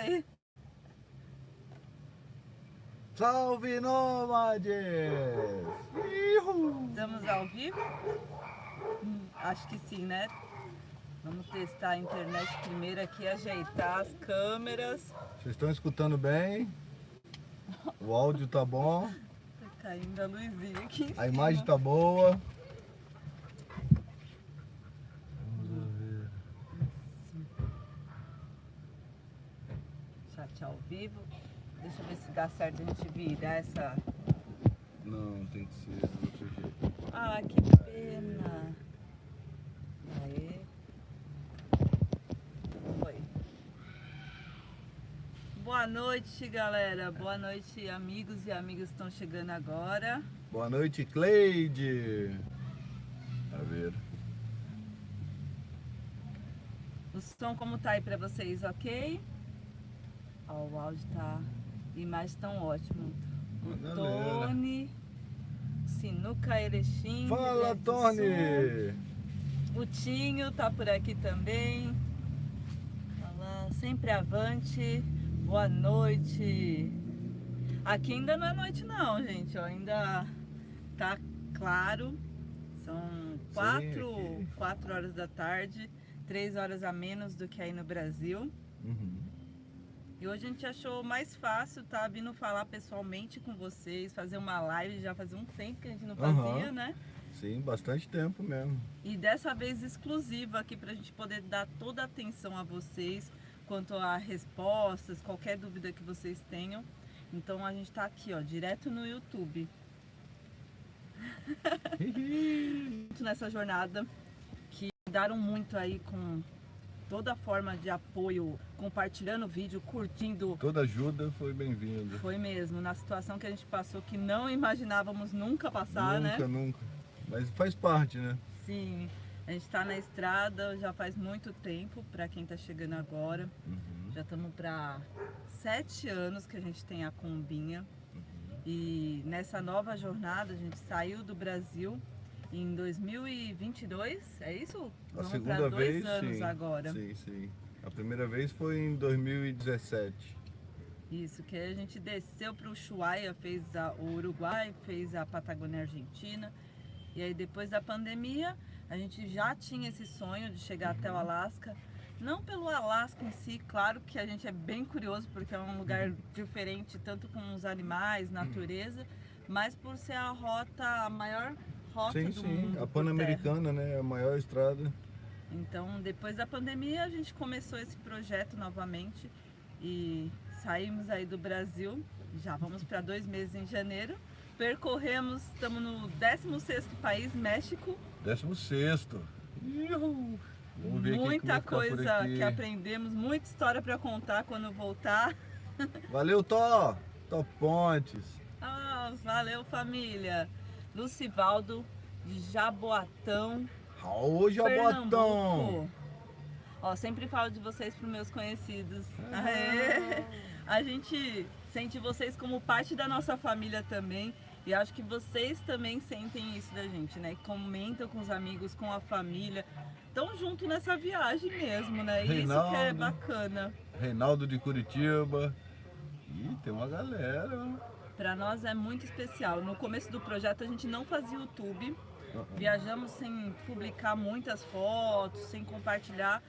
aí. Salve, nômades! Ihu! Estamos ao vivo? Acho que sim, né? Vamos testar a internet primeiro aqui, ajeitar as câmeras. Vocês estão escutando bem? O áudio tá bom? Tá caindo a luzinha aqui em A cima. imagem tá boa? Vamos ver. Chat ao vivo. Deixa eu ver se dá certo a gente virar essa... Não, tem que ser do outro jeito. Ah, que pena. Aê. Foi. Boa noite, galera. Boa noite, amigos e amigas que estão chegando agora. Boa noite, Cleide! A ver. O som como tá aí pra vocês, ok? Ó, o áudio tá... Imagem tão ótimo. O Galera. Tony, Sinuca Erechim. Fala, Rio Grande do Tony! Sul. O Tinho tá por aqui também. Fala, sempre avante. Boa noite. Aqui ainda não é noite não, gente. Ó, ainda tá claro. São 4 horas da tarde. 3 horas a menos do que aí no Brasil. Uhum. E hoje a gente achou mais fácil, tá, vindo falar pessoalmente com vocês, fazer uma live, já fazia um tempo que a gente não fazia, né? Sim, bastante tempo mesmo. E dessa vez exclusiva aqui pra gente poder dar toda a atenção a vocês, quanto a respostas, qualquer dúvida que vocês tenham. Então a gente tá aqui, ó, direto no YouTube. Nessa jornada, que ajudaram muito aí com toda forma de apoio, compartilhando o vídeo, curtindo. Toda ajuda foi bem-vinda. Foi mesmo, na situação que a gente passou, que não imaginávamos nunca passar, né? Nunca. Mas faz parte, né? Sim, a gente tá na estrada já faz muito tempo, para quem tá chegando agora. Uhum. Já estamos para 7 anos que a gente tem a Combinha. E nessa nova jornada, a gente saiu do Brasil em 2022, é isso? A Vamos segunda para 2 vez, anos sim. agora. Sim. A primeira vez foi em 2017. Isso, que a gente desceu para o Ushuaia, fez o Uruguai, fez a Patagônia Argentina. E aí depois da pandemia, a gente já tinha esse sonho de chegar até o Alasca. Não pelo Alasca em si, claro que a gente é bem curioso, porque é um lugar diferente, tanto com os animais, natureza, mas por ser a maior rota do mundo. A por terra. Pan-Americana, né? É a maior estrada. Então, depois da pandemia, a gente começou esse projeto novamente e saímos aí do Brasil. Já vamos para 2 meses em janeiro. Percorremos, estamos no 16º país, México. 16º. Uhul. Vamos ver Muita quem vai ficar por coisa aqui. que aprendemos, muita história para contar quando voltar. Valeu, Tó Pontes. Ah, valeu, família. Lucivaldo, de Jaboatão, Ô, Jabotão. Pernambuco. Ó, sempre falo de vocês para os meus conhecidos. Aê. A gente sente vocês como parte da nossa família também. E acho que vocês também sentem isso da gente, né? Comentam com os amigos, com a família. Estão junto nessa viagem mesmo, né? E isso que é bacana. Reinaldo de Curitiba. Ih, tem uma galera. Para nós é muito especial. No começo do projeto a gente não fazia YouTube. Viajamos sem publicar muitas fotos, sem compartilhar.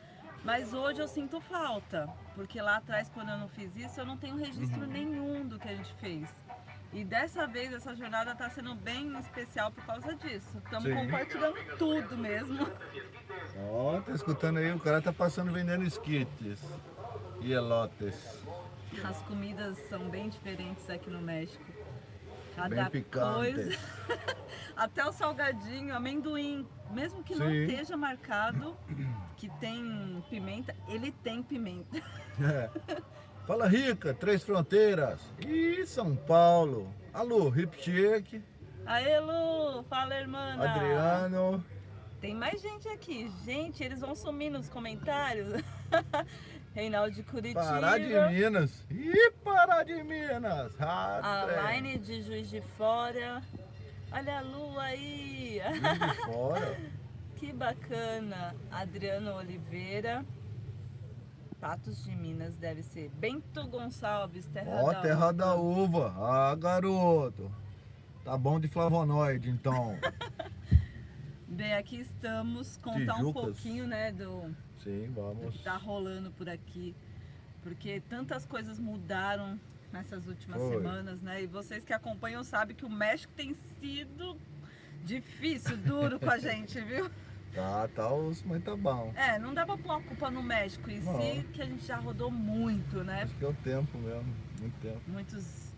Mas hoje eu sinto falta. Porque lá atrás, quando eu não fiz isso, eu não tenho registro nenhum do que a gente fez. E dessa vez, essa jornada está sendo bem especial por causa disso. Estamos compartilhando tudo mesmo. Ó, tá escutando aí? O cara tá passando vendendo esquites e elotes. As comidas são bem diferentes aqui no México. Cada Bem picantes. coisa. Até o salgadinho, amendoim, mesmo que não esteja marcado que tem pimenta, ele tem pimenta. É. Fala, Rica, Três Fronteiras. Ih, São Paulo. Alô, Hip Shake. Aê, Lu, fala, irmã. Adriano. Tem mais gente aqui. Gente, eles vão sumir nos comentários. Reinaldo de Curitiba. Pará de Minas. Ih, Pará de Minas. A Laine de Juiz de Fora. Olha a Lu aí. Juiz de Fora. Que bacana. Adriano Oliveira. Patos de Minas deve ser. Bento Gonçalves, terra Ó, da terra uva. da uva. Ah, garoto. Tá bom de flavonoide, então. Bem, aqui estamos, contar um Tijucas. pouquinho, né, Sim, do vamos. que tá rolando por aqui. Porque tantas coisas mudaram nessas últimas Foi. semanas, né? E vocês que acompanham sabem que o México tem sido difícil, duro com a gente, viu? Tá, mas tá bom. É, não dá pra pôr a culpa no México em Não. si, que a gente já rodou muito, né? Acho que é o tempo mesmo, muito tempo. Muitos,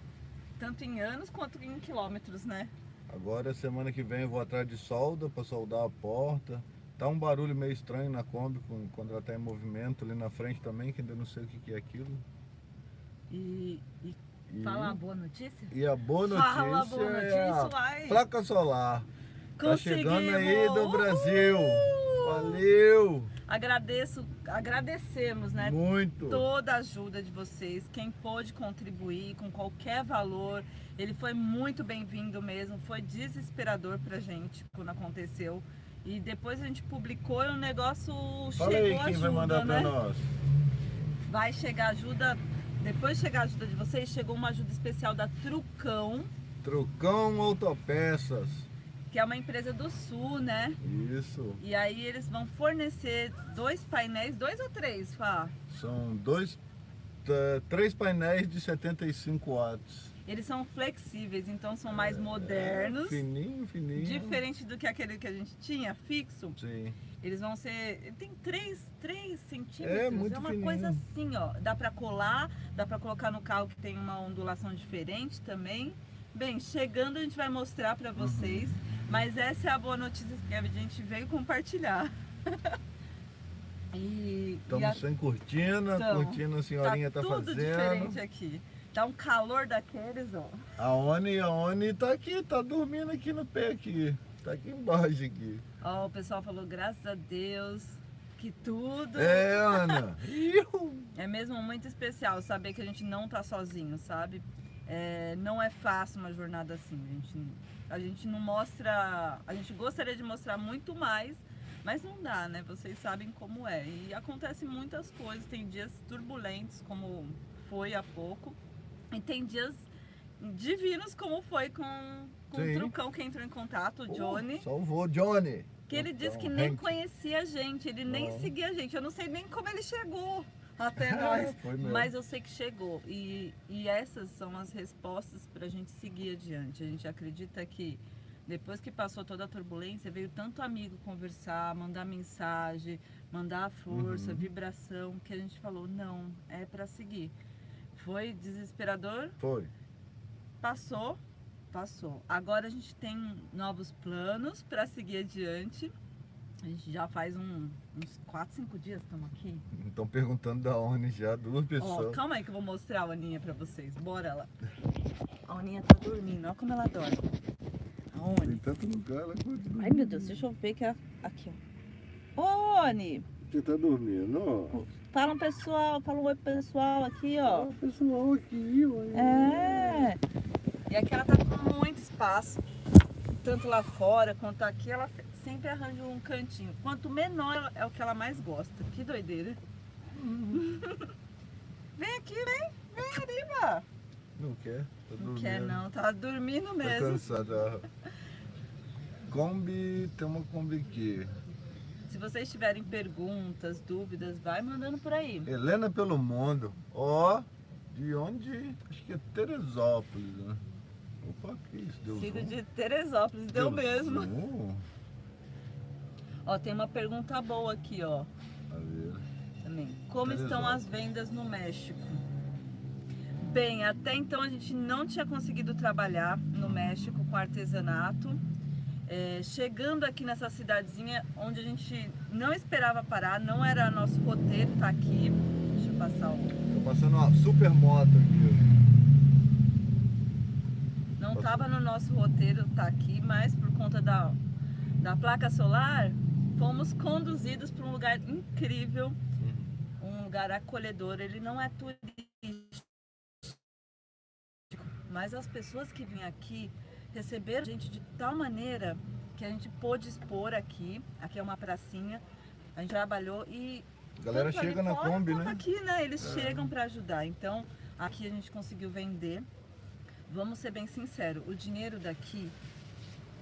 tanto em anos quanto em quilômetros, né? Agora, semana que vem, eu vou atrás de solda para soldar a porta. Tá um barulho meio estranho na Kombi quando ela tá em movimento ali na frente também, que ainda não sei o que é aquilo. E fala a boa notícia? E a boa notícia, Fala a boa notícia, é a uai. placa solar. Tá chegando aí do Conseguimos! Brasil. Valeu! Agradecemos, né? Muito. Toda a ajuda de vocês, quem pôde contribuir com qualquer valor, ele foi muito bem-vindo mesmo, foi desesperador pra gente quando aconteceu. E depois a gente publicou e o negócio Fala chegou aí quem ajuda, vai mandar né? pra nós. Vai chegar ajuda, depois de chegar a ajuda de vocês, chegou uma ajuda especial da Trucão, Trucão Autopeças. que é uma empresa do Sul, né? Isso. E aí eles vão fornecer 2 painéis, 2 ou 3, Fá? São 3 painéis de 75 watts. Eles são flexíveis, então são mais modernos. Fininho. Diferente do que aquele que a gente tinha, fixo. Sim. Eles vão ser... Tem 3 centímetros. É, muito uma fininho. coisa assim, ó. Dá pra colar, dá pra colocar no carro que tem uma ondulação diferente também. Bem, chegando a gente vai mostrar pra vocês. Mas essa é a boa notícia que a gente veio compartilhar. Estamos sem cortina, Então, cortina a senhorinha tá tudo fazendo. diferente aqui. Tá um calor daqueles, ó. A Oni tá aqui, tá dormindo aqui no pé aqui. Tá aqui embaixo aqui. Ó, o pessoal falou, graças a Deus, que tudo... É, Ana. É mesmo muito especial saber que a gente não tá sozinho, sabe? Não é fácil uma jornada assim. A gente não mostra... A gente gostaria de mostrar muito mais, mas não dá, né? Vocês sabem como é. E acontecem muitas coisas. Tem dias turbulentos, como foi há pouco. E tem dias divinos, como foi com o Trucão que entrou em contato, o Johnny. Salvou, Johnny. Que ele disse que nem conhecia a gente, ele nem seguia a gente. Eu não sei nem como ele chegou até nós, mas eu sei que chegou. E essas são as respostas para a gente seguir adiante. A gente acredita que depois que passou toda a turbulência, veio tanto amigo conversar, mandar mensagem, mandar força, vibração, que a gente falou, não, é para seguir. Foi desesperador? Foi. Passou. Agora a gente tem novos planos para seguir adiante. A gente já faz uns 4, 5 dias que estamos aqui. Estão perguntando da Oni já, 2 pessoas. Ó, calma aí que eu vou mostrar a Oninha para vocês. Bora lá. A Oninha tá dormindo, olha como ela dorme. A Oni. Tem tanto lugar, ela continua. Ai meu Deus, deixa eu ver que é aqui, ó. Ô, Oni, Você tá dormindo, ó. fala um oi pessoal aqui, ó. O pessoal aqui, ó. É. E aqui ela tá com muito espaço, tanto lá fora quanto aqui, ela sempre arranja um cantinho. Quanto menor é o que ela mais gosta. Que doideira. Vem aqui, vem arriba. Não quer? Tá dormindo. Não quer não, tá dormindo Tá mesmo. cansada. Kombi, tem uma Kombi aqui. Se vocês tiverem perguntas, dúvidas, vai mandando por aí. Helena pelo mundo. Ó, de onde? Acho que é Teresópolis, né? Opa, que isso? Deu Sigo zoom? de Teresópolis, deu mesmo. Zoom? Ó, tem uma pergunta boa aqui, ó. A ver. Também. Como estão as vendas no México? Bem, até então a gente não tinha conseguido trabalhar no México com artesanato. Chegando aqui nessa cidadezinha onde a gente não esperava parar, não era nosso roteiro tá aqui. Deixa eu passar o... Tô passando uma super moto aqui. Não estava no nosso roteiro tá aqui, mas por conta da placa solar, fomos conduzidos para um lugar incrível, um lugar acolhedor. Ele não é turístico, mas as pessoas que vêm aqui receberam a gente de tal maneira que a gente pôde expor aqui. Aqui é uma pracinha, a gente trabalhou e A galera tanto ali chega na fora Kombi, quanto né? aqui, né? Eles chegam para ajudar. Então, aqui a gente conseguiu vender. Vamos ser bem sinceros, o dinheiro daqui,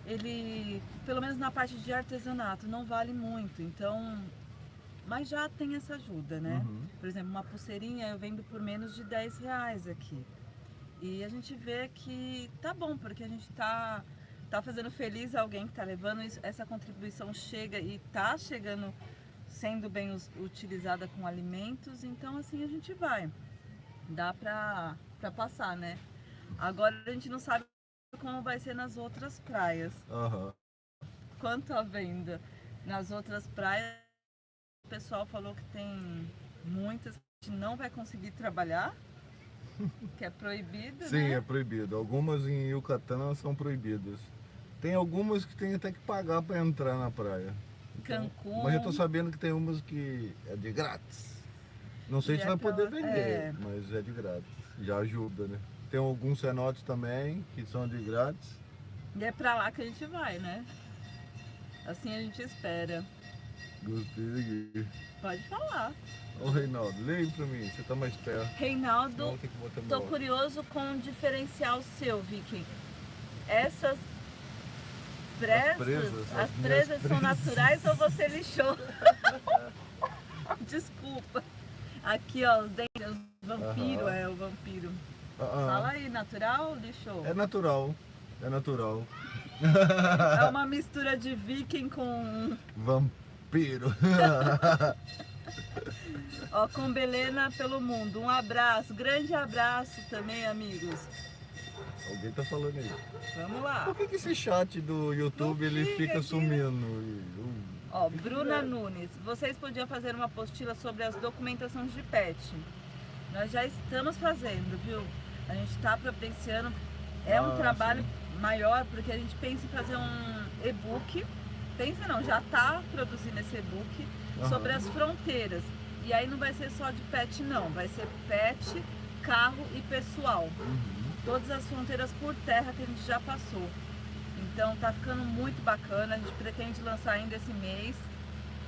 ele, pelo menos na parte de artesanato, não vale muito. Então, mas já tem essa ajuda, né? Uhum. Por exemplo, uma pulseirinha eu vendo por menos de R$ 10 aqui. E a gente vê que tá bom, porque a gente tá fazendo feliz alguém que tá levando isso, essa contribuição chega e tá chegando, sendo bem utilizada com alimentos, então assim a gente vai. Dá pra passar, né? Agora a gente não sabe como vai ser nas outras praias. Aham. Quanto à venda nas outras praias, o pessoal falou que tem muitas que a gente não vai conseguir trabalhar, que é proibido, Sim, né? é proibido. Algumas em Yucatán são proibidas. Tem algumas que tem até que pagar para entrar na praia. Cancún. Mas eu tô sabendo que tem umas que é de grátis. Não sei E se é vai poder aquela- vender, é. mas é de grátis. Já ajuda, né? Tem alguns cenotes também que são de grátis. E é pra lá que a gente vai, né? Assim a gente espera. Gostei daqui. Pode falar. Ô Reinaldo, leia aí pra mim, você tá mais perto. Senão eu Reinaldo, vou ter que botar meu tô óculos. curioso com o diferencial seu, Vicky. Essas presas, as as minhas presas são presas. naturais ou você lixou? Desculpa. Aqui, ó, os dentes, os vampiros, Aham. é o vampiro. Ah, Fala aí, natural ou lixou? é natural, é natural. É uma mistura de viking com, Vampiro. ó, com Belena pelo mundo. Um abraço, grande abraço também, amigos. Alguém tá falando aí. Vamos lá. Por que esse chat do YouTube Não ele fica fica aqui, sumindo? Ó, Bruna Nunes, vocês podiam fazer uma apostila sobre as documentações de pet. Nós já estamos fazendo, viu? A gente está providenciando. É um trabalho maior, porque a gente pensa em fazer um e-book. Pensa não, já está produzindo esse e-book sobre as fronteiras. E aí não vai ser só de pet não, vai ser pet, carro e pessoal. Todas as fronteiras por terra que a gente já passou. Então tá ficando muito bacana, a gente pretende lançar ainda esse mês,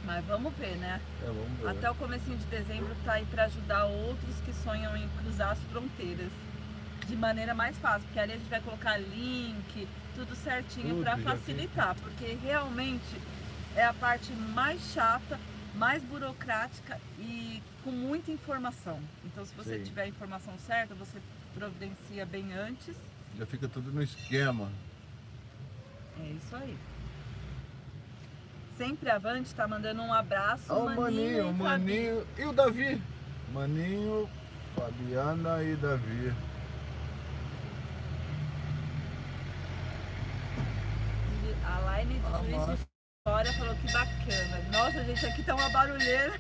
mas vamos ver, né? Vamos ver. Até o comecinho de dezembro tá aí para ajudar outros que sonham em cruzar as fronteiras de maneira mais fácil, porque ali a gente vai colocar link, tudo certinho Tudo para já facilitar, porque realmente é a parte mais chata, mais burocrática e com muita informação. Então se você Sim. tiver a informação certa, você providencia bem antes. Já fica tudo no esquema. É isso aí. Sempre avante, tá mandando um abraço, Ó, o Maninho, Maninho, e Fabi. Maninho e o Davi. Maninho, Fabiana e Davi. A Line de Juiz de massa. Fora falou que bacana. Nossa, gente, aqui tá uma barulheira.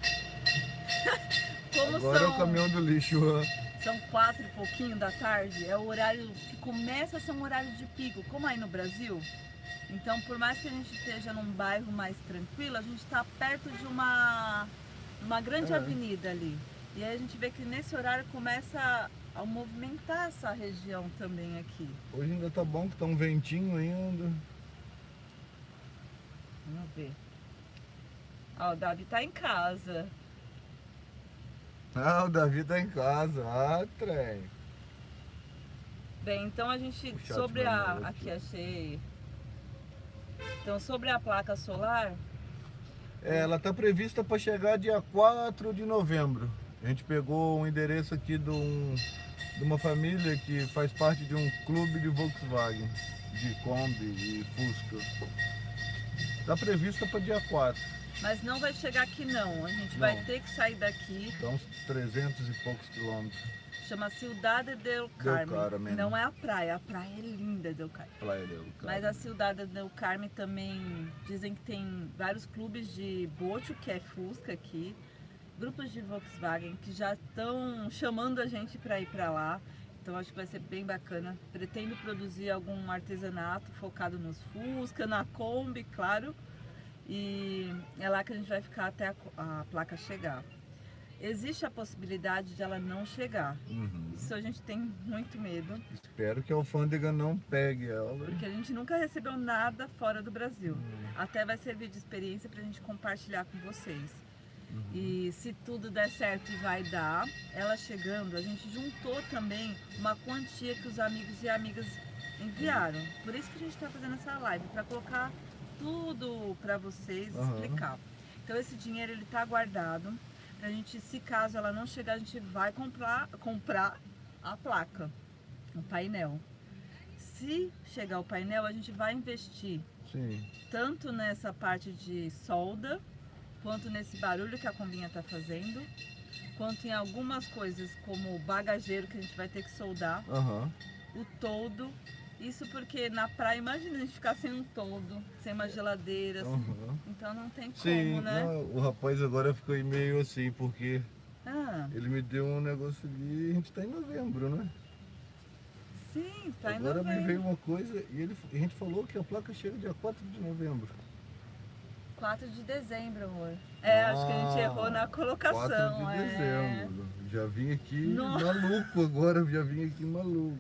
Como Agora é o caminhão do lixo. são 4 e pouquinho da tarde, é o horário que começa a ser um horário de pico, como aí no Brasil. Então, por mais que a gente esteja num bairro mais tranquilo, a gente está perto de uma grande avenida ali. E aí a gente vê que nesse horário começa a movimentar essa região também aqui. Hoje ainda tá bom que tá um ventinho ainda. Vamos ver. Ó, o Davi tá em casa. Ah, o Davi tá em casa. Ah, trem. Bem, então a gente, O chat sobre mandou aqui achei. Então, sobre a placa solar, Ela tá prevista para chegar dia 4 de novembro. A gente pegou um endereço aqui de uma família que faz parte de um clube de Volkswagen, de Kombi e Fusca. Tá prevista para dia 4. mas não vai chegar aqui não. A gente Não. vai ter que sair daqui. Dá uns 300 e poucos quilômetros. Chama Ciudad del Carmen. Carmen. Não é a praia é linda del Carmen. Praia del Carmen. Mas a Ciudad del Carmen também dizem que tem vários clubes de bocho, que é Fusca aqui, grupos de Volkswagen que já estão chamando a gente para ir para lá. Então acho que vai ser bem bacana. Pretendo produzir algum artesanato focado nos Fusca, na Kombi, claro. E é lá que a gente vai ficar até a placa chegar. Existe a possibilidade de ela não chegar. Isso a gente tem muito medo, Espero que a alfândega não pegue ela. porque a gente nunca recebeu nada fora do Brasil. Até vai servir de experiência para a gente compartilhar com vocês. E se tudo der certo e vai dar, ela chegando, a gente juntou também uma quantia que os amigos e amigas enviaram. Por isso que a gente está fazendo essa live, para colocar tudo para vocês, explicar. Então esse dinheiro ele tá guardado. A gente, se caso ela não chegar, a gente vai comprar a placa, o painel. Se chegar o painel, a gente vai investir tanto nessa parte de solda, quanto nesse barulho que a combinha tá fazendo, quanto em algumas coisas como o bagageiro que a gente vai ter que soldar, o toldo. Isso porque na praia, imagina a gente ficar sem um toldo, sem uma geladeira, assim. Então não tem como, né? Não, o rapaz agora ficou meio assim, porque ele me deu um negócio ali, a gente tá em novembro, né? Sim, tá em novembro. Agora me veio uma coisa e a gente falou que a placa chega dia 4 de novembro. 4 de dezembro, amor. Acho que a gente errou na colocação. 4 de dezembro. Já vim aqui maluco agora, já vim aqui maluco.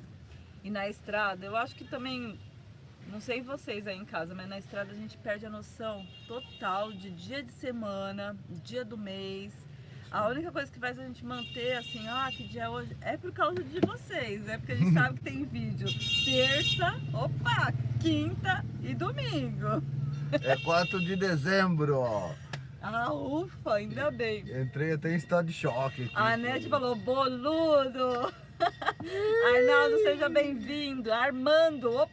E na estrada, eu acho que também, não sei vocês aí em casa, mas na estrada a gente perde a noção total de dia de semana, dia do mês. A única coisa que faz a gente manter assim, que dia é hoje, é por causa de vocês, é porque a gente sabe que tem vídeo terça, quinta e domingo. É 4 de dezembro, ó. Ufa, ainda bem. Entrei até em estado de choque aqui. A Nete falou, boludo. Arnaldo, seja bem-vindo. Armando,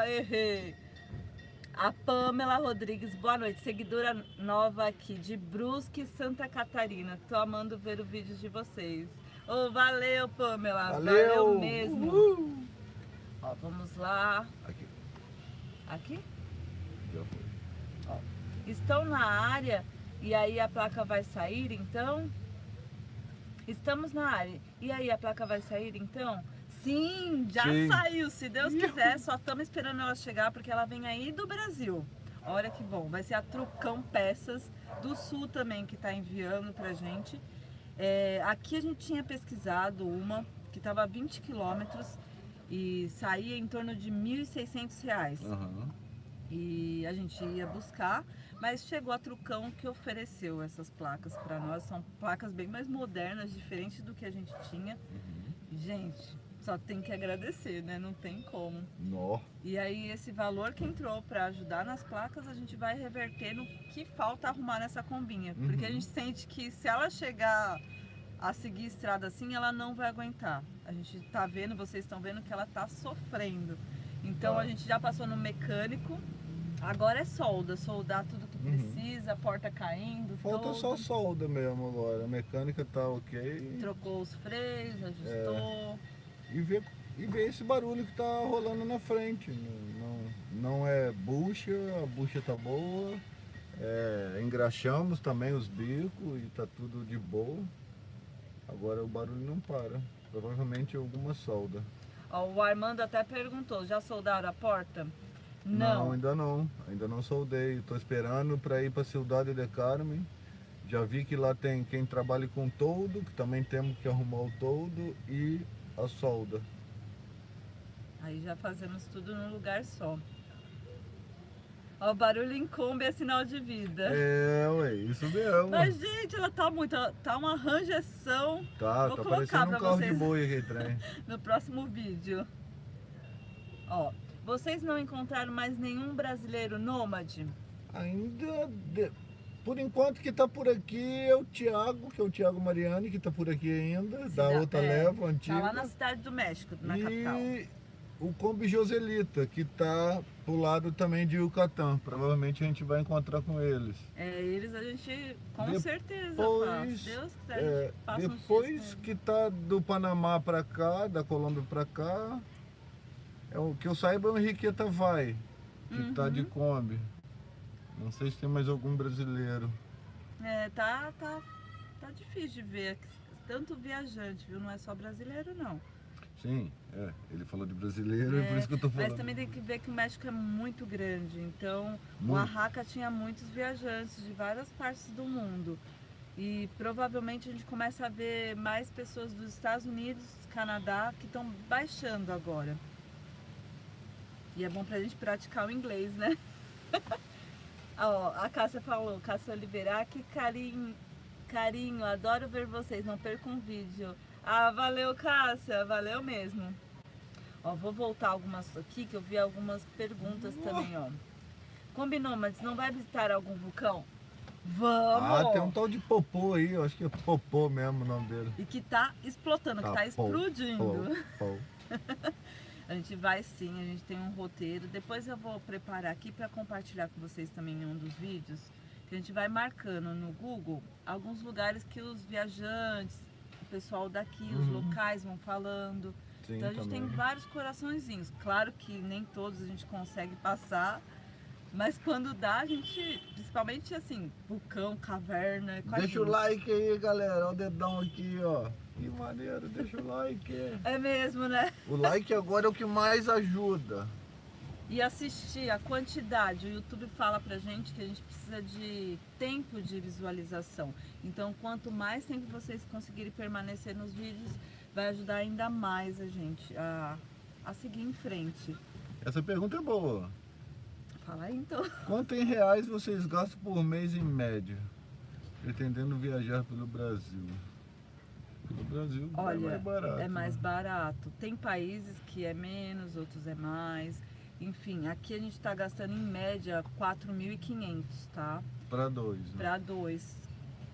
errei. A Pamela Rodrigues, boa noite. Seguidora nova aqui de Brusque, Santa Catarina. Tô amando ver o vídeo de vocês. Valeu, Pamela. Valeu mesmo. Ó, vamos lá. Aqui? Já foi. Estão na área e aí a placa vai sair, então? Estamos na área. E aí, a placa vai sair então? Sim, já saiu, se Deus quiser. Só estamos esperando ela chegar, porque ela vem aí do Brasil. Olha que bom. Vai ser a Trucão Peças do Sul também, que está enviando pra gente. Aqui a gente tinha pesquisado uma que estava a 20 quilômetros e saía em torno de R$ 1.600. E a gente ia buscar, mas chegou a Trucão que ofereceu essas placas para nós. São placas bem mais modernas, diferentes do que a gente tinha. Gente, só tem que agradecer, né? Não tem como. E aí esse valor que entrou para ajudar nas placas, a gente vai reverter no que falta arrumar nessa combinha. Porque a gente sente que se ela chegar a seguir estrada assim, ela não vai aguentar. A gente tá vendo, vocês estão vendo que ela tá sofrendo. Então a gente já passou no mecânico, agora é soldar tudo que precisa, a porta caindo. Falta só solda mesmo agora, a mecânica tá ok. Trocou os freios, ajustou. E ver esse barulho que tá rolando na frente. Não é bucha, a bucha tá boa. Engraxamos também os bicos e tá tudo de boa. Agora o barulho não para, provavelmente alguma solda. O Armando até perguntou, já soldaram a porta? Não, ainda não soldei. Estou esperando para ir para Cidade de Carmen. Já vi que lá tem quem trabalha com toldo, que também temos que arrumar o toldo e a solda. Aí já fazemos tudo num lugar só. O barulho em Kombi é sinal de vida. Isso mesmo. Mas, gente, ela tá tá uma rangeção. Tá parecendo um carro de boi aqui, trem. No próximo vídeo. Vocês não encontraram mais nenhum brasileiro nômade? Ainda, por enquanto que tá por aqui é o Thiago, que é o Thiago Mariani, que tá por aqui ainda, da outra leva antiga. Tá lá na Cidade do México, na capital. E o Kombi Joselita, que tá pro lado também de Yucatán. Provavelmente a gente vai encontrar com eles. Eles a gente com certeza faz. Se Deus quiser, a gente passa depois que tá do Panamá pra cá, da Colômbia pra cá, o que eu saiba é o Henriqueta Vai, que tá de Kombi. Não sei se tem mais algum brasileiro. Tá difícil de ver. Tanto viajante, viu? Não é só brasileiro, não. Sim, ele falou de brasileiro, é por isso que eu tô falando. Mas também tem que ver que o México é muito grande, então o Oaxaca tinha muitos viajantes de várias partes do mundo. E provavelmente a gente começa a ver mais pessoas dos Estados Unidos, Canadá, que estão baixando agora. E é bom pra gente praticar o inglês, né? A Cássia falou, Cássia Oliveira, que Carinho, adoro ver vocês, não perco um vídeo. Ah, valeu, Cássia, valeu mesmo. Ó, vou voltar algumas aqui, que eu vi algumas perguntas também, ó. Combinômades, não vai visitar algum vulcão? Vamos! Ah, tem um tal de Popô aí, eu acho que é Popô mesmo o nome dele. E que tá explotando, que tá explodindo. Pô. A gente vai sim, a gente tem um roteiro. Depois eu vou preparar aqui para compartilhar com vocês também em um dos vídeos. Que a gente vai marcando no Google alguns lugares que os viajantes, o pessoal daqui, os locais vão falando. Sim, então a gente tem vários coraçõezinhos. Claro que nem todos a gente consegue passar, mas quando dá, a gente, principalmente assim, vulcão, caverna. Deixa o like aí, galera. Olha o dedão aqui, ó. Que maneiro, deixa o like. É mesmo, né? O like agora é o que mais ajuda. E assistir, a quantidade. O YouTube fala pra gente que a gente precisa de tempo de visualização. Então, quanto mais tempo vocês conseguirem permanecer nos vídeos, vai ajudar ainda mais a gente a seguir em frente. Essa pergunta é boa. Fala aí, então. Quanto em reais vocês gastam por mês em média, pretendendo viajar pelo Brasil? Pelo Brasil Olha, é mais barato. É mais né? barato. Tem países que é menos, outros é mais. Enfim, aqui a gente está gastando em média 4.500, tá? Para dois, né? Para dois.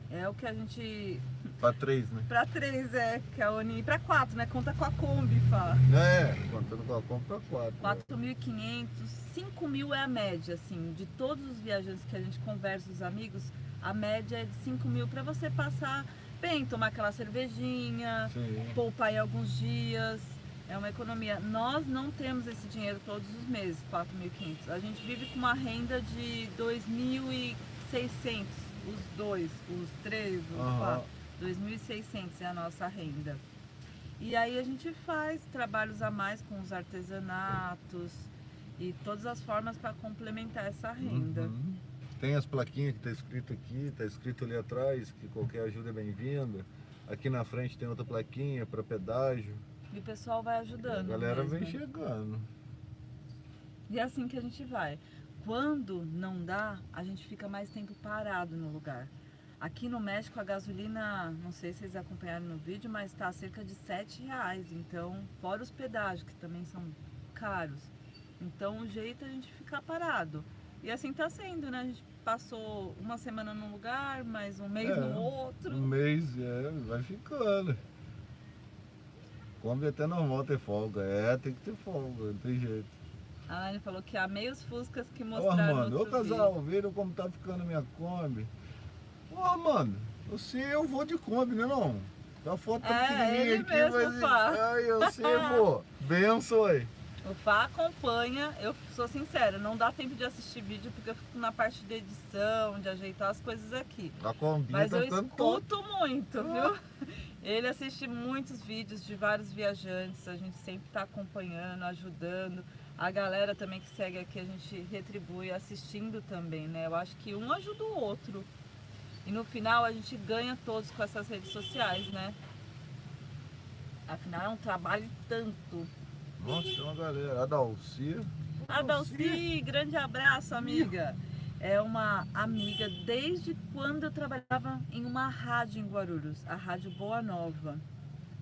É o que a gente... Para três, né? Para três, que é a Uni. Para quatro, né? Conta com a Kombi, fala. É, contando com a compra, quatro. 4.500, 5.000 é a média, assim, de todos os viajantes que a gente conversa, os amigos, a média é de 5.000 para você passar bem, tomar aquela cervejinha, Sim. poupar aí alguns dias. É uma economia. Nós não temos esse dinheiro todos os meses, 4.500. A gente vive com uma renda de 2.600, os dois, os três, os quatro. 2.600 é a nossa renda. E aí a gente faz trabalhos a mais com os artesanatos e todas as formas para complementar essa renda. Tem as plaquinhas que tá escrito aqui, tá escrito ali atrás que qualquer ajuda é bem-vinda. Aqui na frente tem outra plaquinha para pedágio. E o pessoal vai ajudando. A galera mesmo. vem chegando. E é assim que a gente vai. Quando não dá, a gente fica mais tempo parado no lugar. Aqui no México a gasolina, não sei se vocês acompanharam no vídeo, mas está a cerca de R$7. Então, fora os pedágios, que também são caros. Então o jeito é a gente ficar parado. E assim tá sendo, né? A gente passou uma semana num lugar, mais um mês no outro. Um mês, vai ficando. Como é até normal ter folga. Tem que ter folga, não tem jeito. A Laine falou que amei os Fuscas que Ô, mostraram Armando, no ô outro casal, vídeo. viram como tá ficando minha Kombi? Ô, Armando, eu vou de Kombi, né não? A foto tá pequenininha ele aqui, mesmo, mas... Fá. Ai, eu sei, vou. Benção aí. O Fá acompanha, eu sou sincera, não dá tempo de assistir vídeo porque eu fico na parte de edição, de ajeitar as coisas aqui. A Kombi Mas tá eu ficando top. escuto muito, viu? Ele assiste muitos vídeos de vários viajantes, a gente sempre está acompanhando, ajudando. A galera também que segue aqui, a gente retribui assistindo também, né? Eu acho que um ajuda o outro. E no final a gente ganha todos com essas redes sociais, né? Afinal é um trabalho e tanto. Nossa, tem uma galera. A Dalcia. A Dalci, grande abraço, amiga. É uma amiga desde quando eu trabalhava em uma rádio em Guarulhos, a Rádio Boa Nova.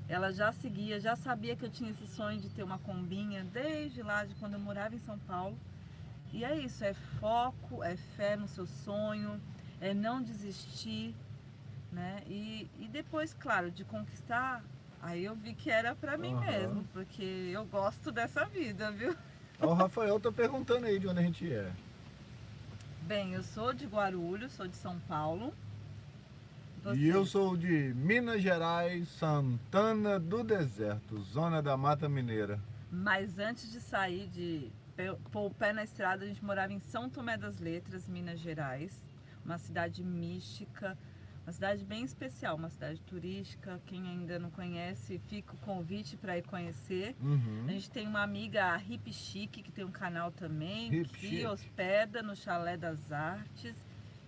Ela já seguia, já sabia que eu tinha esse sonho de ter uma combinha desde lá, de quando eu morava em São Paulo. E é isso, é foco, é fé no seu sonho, é não desistir, né? E depois, claro, de conquistar, aí eu vi que era pra mim mesmo, porque eu gosto dessa vida, viu? O Rafael tá perguntando aí de onde a gente é. Bem, eu sou de Guarulhos, sou de São Paulo. E eu sou de Minas Gerais, Santana do Deserto, zona da Mata Mineira. Mas antes de sair, de pôr o pé na estrada, a gente morava em São Tomé das Letras, Minas Gerais. Uma cidade mística, uma cidade bem especial, uma cidade turística. Quem ainda não conhece, fica o convite para ir conhecer. A gente tem uma amiga, a Hip Chic, que tem um canal também, que hospeda no Chalé das Artes.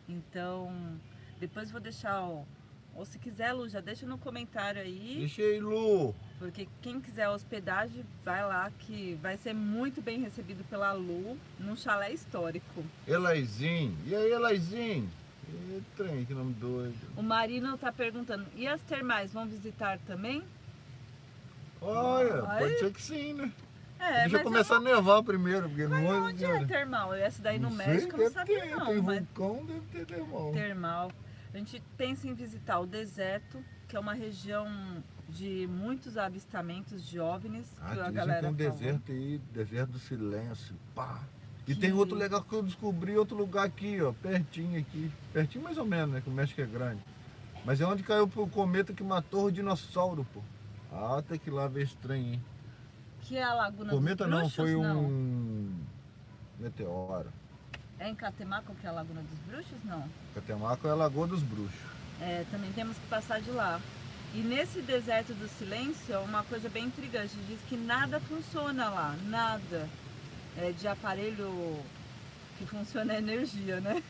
Então, depois vou deixar, ou se quiser, Lu, já deixa no comentário aí. Deixa aí, Lu. Porque quem quiser hospedagem, vai lá que vai ser muito bem recebido pela Lu, num chalé histórico. Elaizinho. E aí, Elaizinho? E trem, que nome doido. O Marino tá perguntando, e as termais vão visitar também? Olha, Ai. pode ser que sim, né? É, Deixa mas começar a nevar primeiro, porque mas não onde é termal? Essa daí no sei, México eu não deve sabia ter, não, tem mas vulcão, deve ter termal. termal. A gente pensa em visitar o deserto, que é uma região de muitos avistamentos de OVNIs, que a Dizem que galera tem um falou. deserto aí, deserto do silêncio, pá. E Que- tem outro legal que eu descobri, outro lugar aqui, ó, pertinho aqui. Pertinho mais ou menos, né, que o México é grande. Mas é onde caiu o cometa que matou o dinossauro, pô. Ah, tem que ir lá ver esse trem, hein. Que é a Laguna Cometa dos não, Bruxos? foi Não. um meteoro. É em Catemaco que é a Laguna dos Bruxos? Não. Catemaco é a Lagoa dos Bruxos. É, também temos que passar de lá. E nesse deserto do silêncio, é uma coisa bem intrigante. Diz que nada funciona lá, nada. É de aparelho que funciona a energia, né?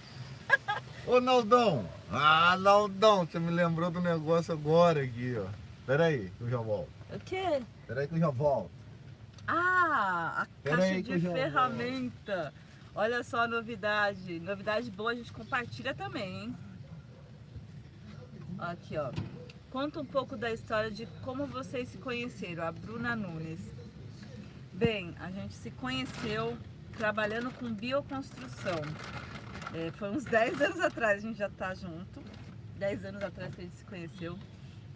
Ô Naldão! Ah, Naldão, você me lembrou do negócio agora aqui, ó. Pera aí, que eu já volto. O quê? Pera aí que eu já volto. Ah, a Pera caixa aí que eu de já ferramenta. Olha só a novidade. Novidade boa, a gente compartilha também, hein? Aqui, ó. Conta um pouco da história de como vocês se conheceram, a Bruna Nunes. Bem, a gente se conheceu trabalhando com bioconstrução. Foi uns 10 anos atrás, a gente já tá junto. 10 anos atrás que a gente se conheceu.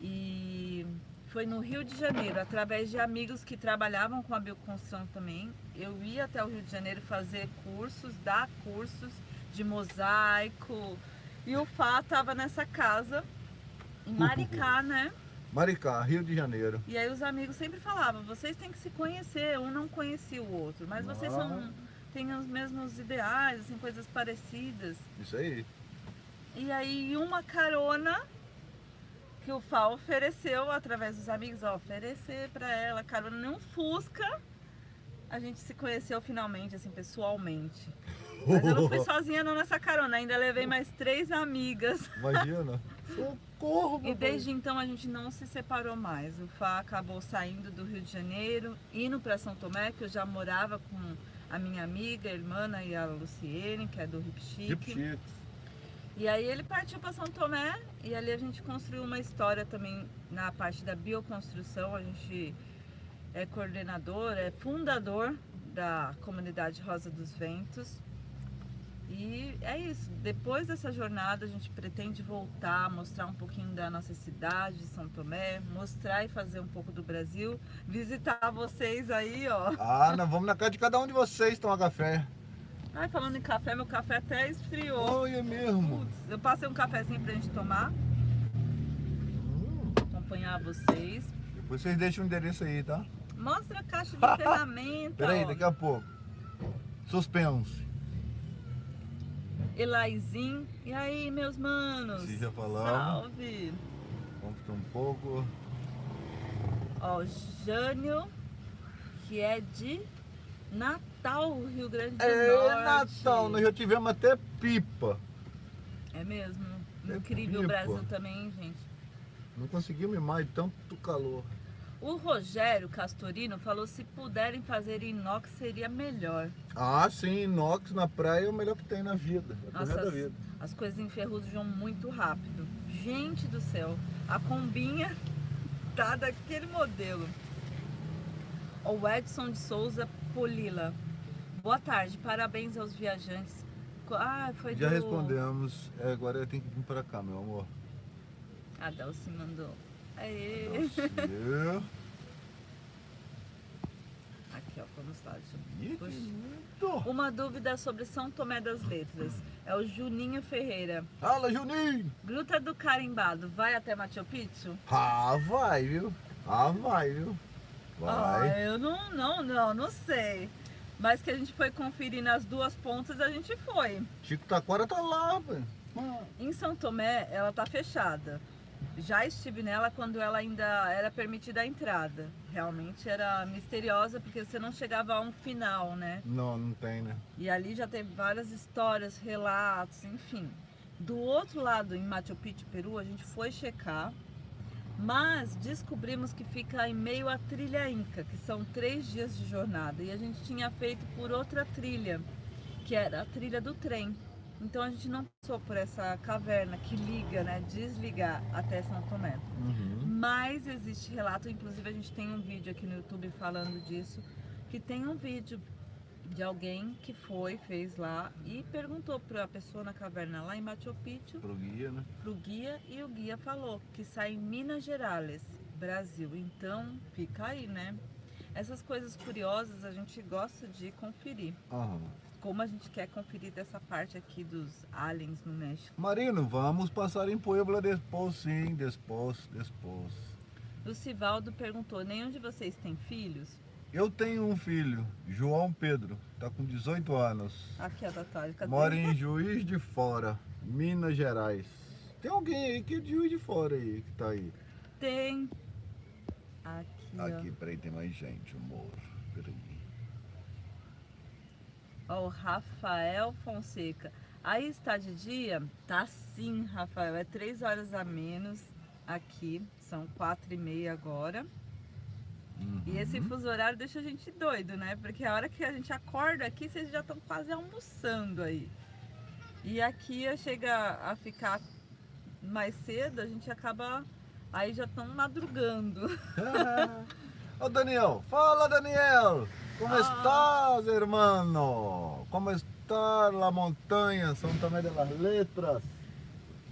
E foi no Rio de Janeiro, através de amigos que trabalhavam com a bioconstrução também. Eu ia até o Rio de Janeiro fazer cursos, dar cursos de mosaico. E o Fá tava nessa casa, em Maricá, né? Maricá, Rio de Janeiro. E aí os amigos sempre falavam, vocês têm que se conhecer, um não conhecia o outro, mas vocês têm os mesmos ideais, assim, coisas parecidas. Isso aí. E aí uma carona que o Fá ofereceu através dos amigos, ó, oferecer pra ela carona num Fusca. A gente se conheceu finalmente, assim, pessoalmente. Mas eu não fui sozinha não nessa carona, ainda levei mais 3 amigas. Imagina. Socorro, E desde então a gente não se separou mais. O Fá acabou saindo do Rio de Janeiro, indo para São Tomé, que eu já morava com a minha amiga, a irmã e a Luciene, que é do Hip Chic. E aí ele partiu para São Tomé e ali a gente construiu uma história também na parte da bioconstrução. A gente é coordenador, é fundador da comunidade Rosa dos Ventos. E é isso, depois dessa jornada a gente pretende voltar, mostrar um pouquinho da nossa cidade, de São Tomé, mostrar e fazer um pouco do Brasil, visitar vocês aí, ó. Ah, nós vamos na casa de cada um de vocês tomar café. Ai, falando em café, meu café até esfriou. Olha mesmo. Putz, eu passei um cafezinho pra gente tomar, acompanhar vocês. Depois vocês deixam o endereço aí, tá? Mostra a caixa de ferramenta. Pera aí, ó. daqui a pouco. Suspense. Elaizinho. E aí, meus manos? Sim, já falamos. Salve. Vamos um pouco. Ó, Jânio, que é de Natal, Rio Grande do É Norte. Natal, nós já tivemos até pipa. É mesmo. É Incrível o pipa. Brasil também, hein, gente. Não conseguimos ir mais de tanto calor. O Rogério Castorino falou se puderem fazer inox seria melhor. Ah, sim, inox na praia é o melhor que tem na vida. É o Nossa, melhor da vida. as coisas enferrujam muito rápido. Gente do céu, a combinha tá daquele modelo. O Edson de Souza Polila. Boa tarde, parabéns aos viajantes. Ah, foi Já do... respondemos. Agora eu tenho que vir para cá, meu amor. A Delci mandou. Aê. Você. Aqui, ó, vamos lá. Ih, que Puxa. lindo. Uma dúvida sobre São Tomé das Letras. É o Juninho Ferreira. Fala, Juninho. Gruta do Carimbado, vai até Machu Picchu? Ah, vai, viu? Ah, vai, viu? Vai. Ah, eu não sei. Mas que a gente foi conferir nas duas pontas, a gente foi. Chico Taquara tá lá, velho. Em São Tomé, ela tá fechada. Já estive nela quando ela ainda era permitida a entrada. Realmente era misteriosa, porque você não chegava a um final, né? Não, não tem, né? E ali já teve várias histórias, relatos, enfim. Do outro lado, em Machu Picchu, Peru, a gente foi checar, mas descobrimos que fica em meio à trilha Inca, que são 3 dias de jornada. E a gente tinha feito por outra trilha, que era a trilha do trem. Então a gente não passou por essa caverna que liga, né, desligar até São Tomé. Mas existe relato, inclusive a gente tem um vídeo aqui no YouTube falando disso, que tem um vídeo de alguém que fez lá e perguntou para a pessoa na caverna lá em Machu Picchu, Pro guia, né? pro guia, e o guia falou que sai em Minas Gerais, Brasil. Então fica aí, né? Essas coisas curiosas a gente gosta de conferir. Como a gente quer conferir dessa parte aqui dos aliens no México. Marino, vamos passar em Puebla depois, sim, depois. O Sivaldo perguntou, nenhum de vocês tem filhos? Eu tenho um filho, João Pedro, tá com 18 anos. Aqui, ó, Natália, cadê? Mora em Juiz de Fora, Minas Gerais. Tem alguém aí que é de Juiz de Fora aí, que tá aí. Tem. Aqui, Aqui, peraí, tem mais gente, amor. Peraí. Ó, o Rafael Fonseca. Aí está de dia? Tá sim, Rafael. É 3 horas a menos aqui. São 4h30 agora. E esse fuso horário deixa a gente doido, né? Porque a hora que a gente acorda aqui, vocês já estão quase almoçando aí. E aqui chega a ficar mais cedo, a gente acaba... Aí já estão madrugando. Ô Daniel, fala Daniel! Como estás, hermano? Como está a montanha São Tomé de las Letras?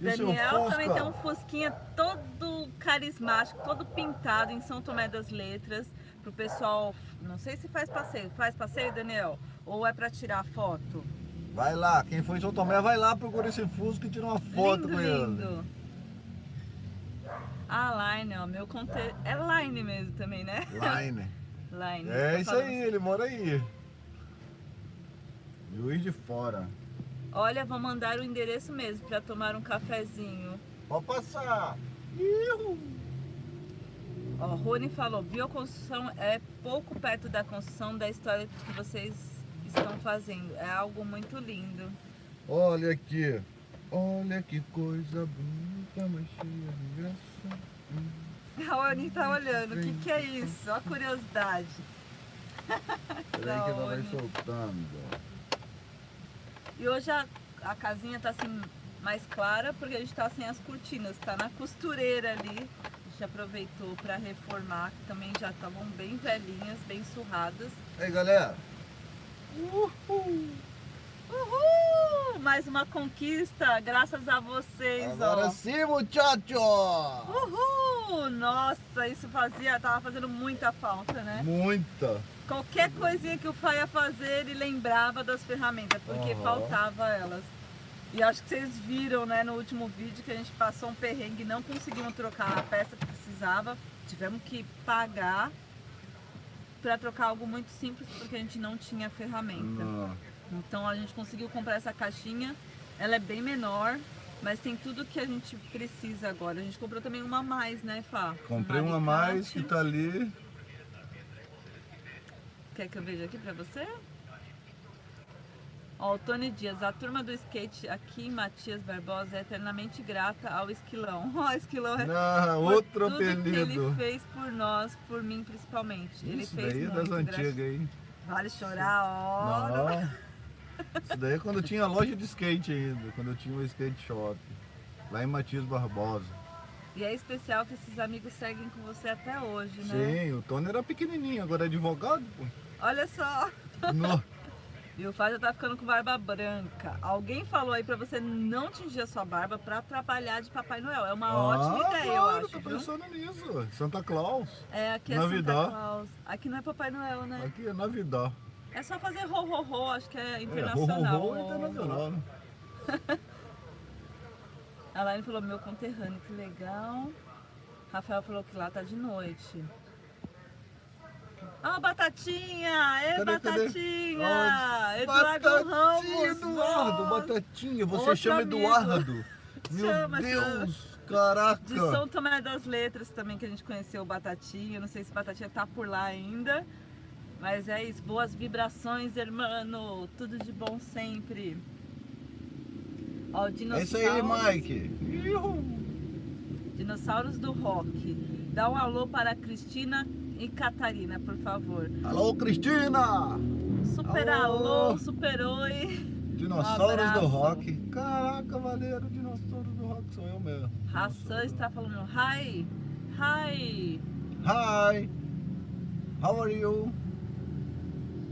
E o seu Daniel também Fusca? tem um fusquinha todo carismático, todo pintado em São Tomé das Letras. Pro pessoal, não sei se faz passeio. Faz passeio, Daniel? Ou é pra tirar foto? Vai lá, quem for em São Tomé, vai lá, procura esse Fusca e tira uma foto com ele. Lindo. A Line, ó, meu conteúdo. É Line mesmo também, né? Line. Line. É tô isso falando aí, ele mora aí. Juiz de Fora. Olha, vou mandar o endereço mesmo para tomar um cafezinho. Pode passar. Ihu. Ó, Rony falou, bioconstrução é pouco perto da construção da história que vocês estão fazendo. É algo muito lindo. Olha aqui. Olha que coisa bonita, mas cheia de graça. A Rony tá olhando, o que é isso? Ó a curiosidade. Peraí que ela vai soltando. E hoje a casinha tá assim mais clara porque a gente tá sem as cortinas, tá na costureira ali. A gente aproveitou para reformar, que também já estavam bem velhinhas, bem surradas. Aí galera. Uhul! Uhul! Mais uma conquista, graças a vocês, Agora ó. sim, muchacho! Uhul! Nossa, isso tava fazendo muita falta, né? Muita. Qualquer coisinha que o Fá ia fazer, ele lembrava das ferramentas, porque faltava elas. E acho que vocês viram, né, no último vídeo que a gente passou um perrengue e não conseguimos trocar a peça que precisava. Tivemos que pagar para trocar algo muito simples, porque a gente não tinha ferramenta. Então a gente conseguiu comprar essa caixinha, ela é bem menor, mas tem tudo que a gente precisa agora. A gente comprou também uma a mais, né, Fá? Comprei uma a mais que tá ali. Quer que eu veja aqui pra você? Ó, o Tony Dias, a turma do skate aqui em Matias Barbosa é eternamente grata ao Esquilão. Ó, Esquilão é outro tudo que ele apelido. fez por nós, por mim principalmente. Ele Isso fez daí é muito, das antigas aí. Vale chorar, ó. Não. Isso daí é quando tinha loja de skate ainda, quando eu tinha um skate shop. Lá em Matias Barbosa. E é especial que esses amigos seguem com você até hoje, né? Sim, o Tony era pequenininho, agora é advogado, pô. Olha só. No. E o Fá já tá ficando com barba branca. Alguém falou aí pra você não tingir a sua barba pra trabalhar de Papai Noel. É uma ótima ideia, eu claro, acho. tô Viu? pensando nisso. Santa Claus. É, aqui é Navidad. Santa Claus. Aqui não é Papai Noel, né? Aqui é Navidad. É só fazer ho, acho que é É, internacional. internacional, né? A Laine falou, meu conterrâneo, que legal. Rafael falou que lá tá de noite. Ah, Batatinha! Ê, Cadê? Batatinha! Onde? Eduardo Ramos! Eduardo, nossa. Batatinha, você Outro chama amigo. Eduardo. Meu Chama, Deus, caraca. De São Tomé das Letras também, que a gente conheceu o Batatinha. Não sei se o Batatinha tá por lá ainda. Mas é isso, boas vibrações, hermano. Tudo de bom sempre. Ó, o É dinossauro. isso aí, Mike. Dinossauros do Rock. Dá um alô para Cristina e Catarina, por favor. Alô, Cristina. Super Alô. alô, super oi. Dinossauros do abraço. Rock. Caraca, Valeiro, Dinossauros do Rock sou eu mesmo. Hassan está falando hi. Hi. Hi, how are you?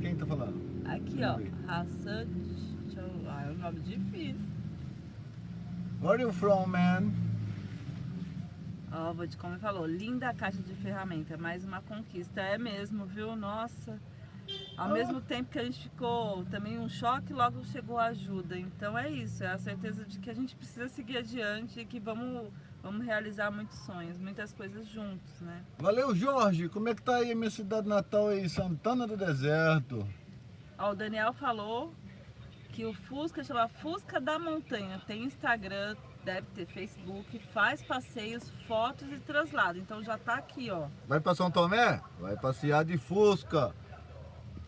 Quem tá falando? Aqui, ó. Hassan. É um nome difícil. Where are you from, man? Ó, vou te como ele falou. Linda a caixa de ferramenta. Mais uma conquista. É mesmo, viu? Nossa. Ao mesmo tempo que a gente ficou também um choque, logo chegou a ajuda. Então é isso. É a certeza de que a gente precisa seguir adiante e que vamos realizar muitos sonhos, muitas coisas juntos, né? Valeu, Jorge. Como é que tá aí a minha cidade natal aí, Santana do Deserto? Ó, o Daniel falou que o Fusca chama Fusca da Montanha. Tem Instagram, deve ter Facebook, faz passeios, fotos e translado. Então já tá aqui, ó. Vai pra São Tomé? Vai passear de Fusca.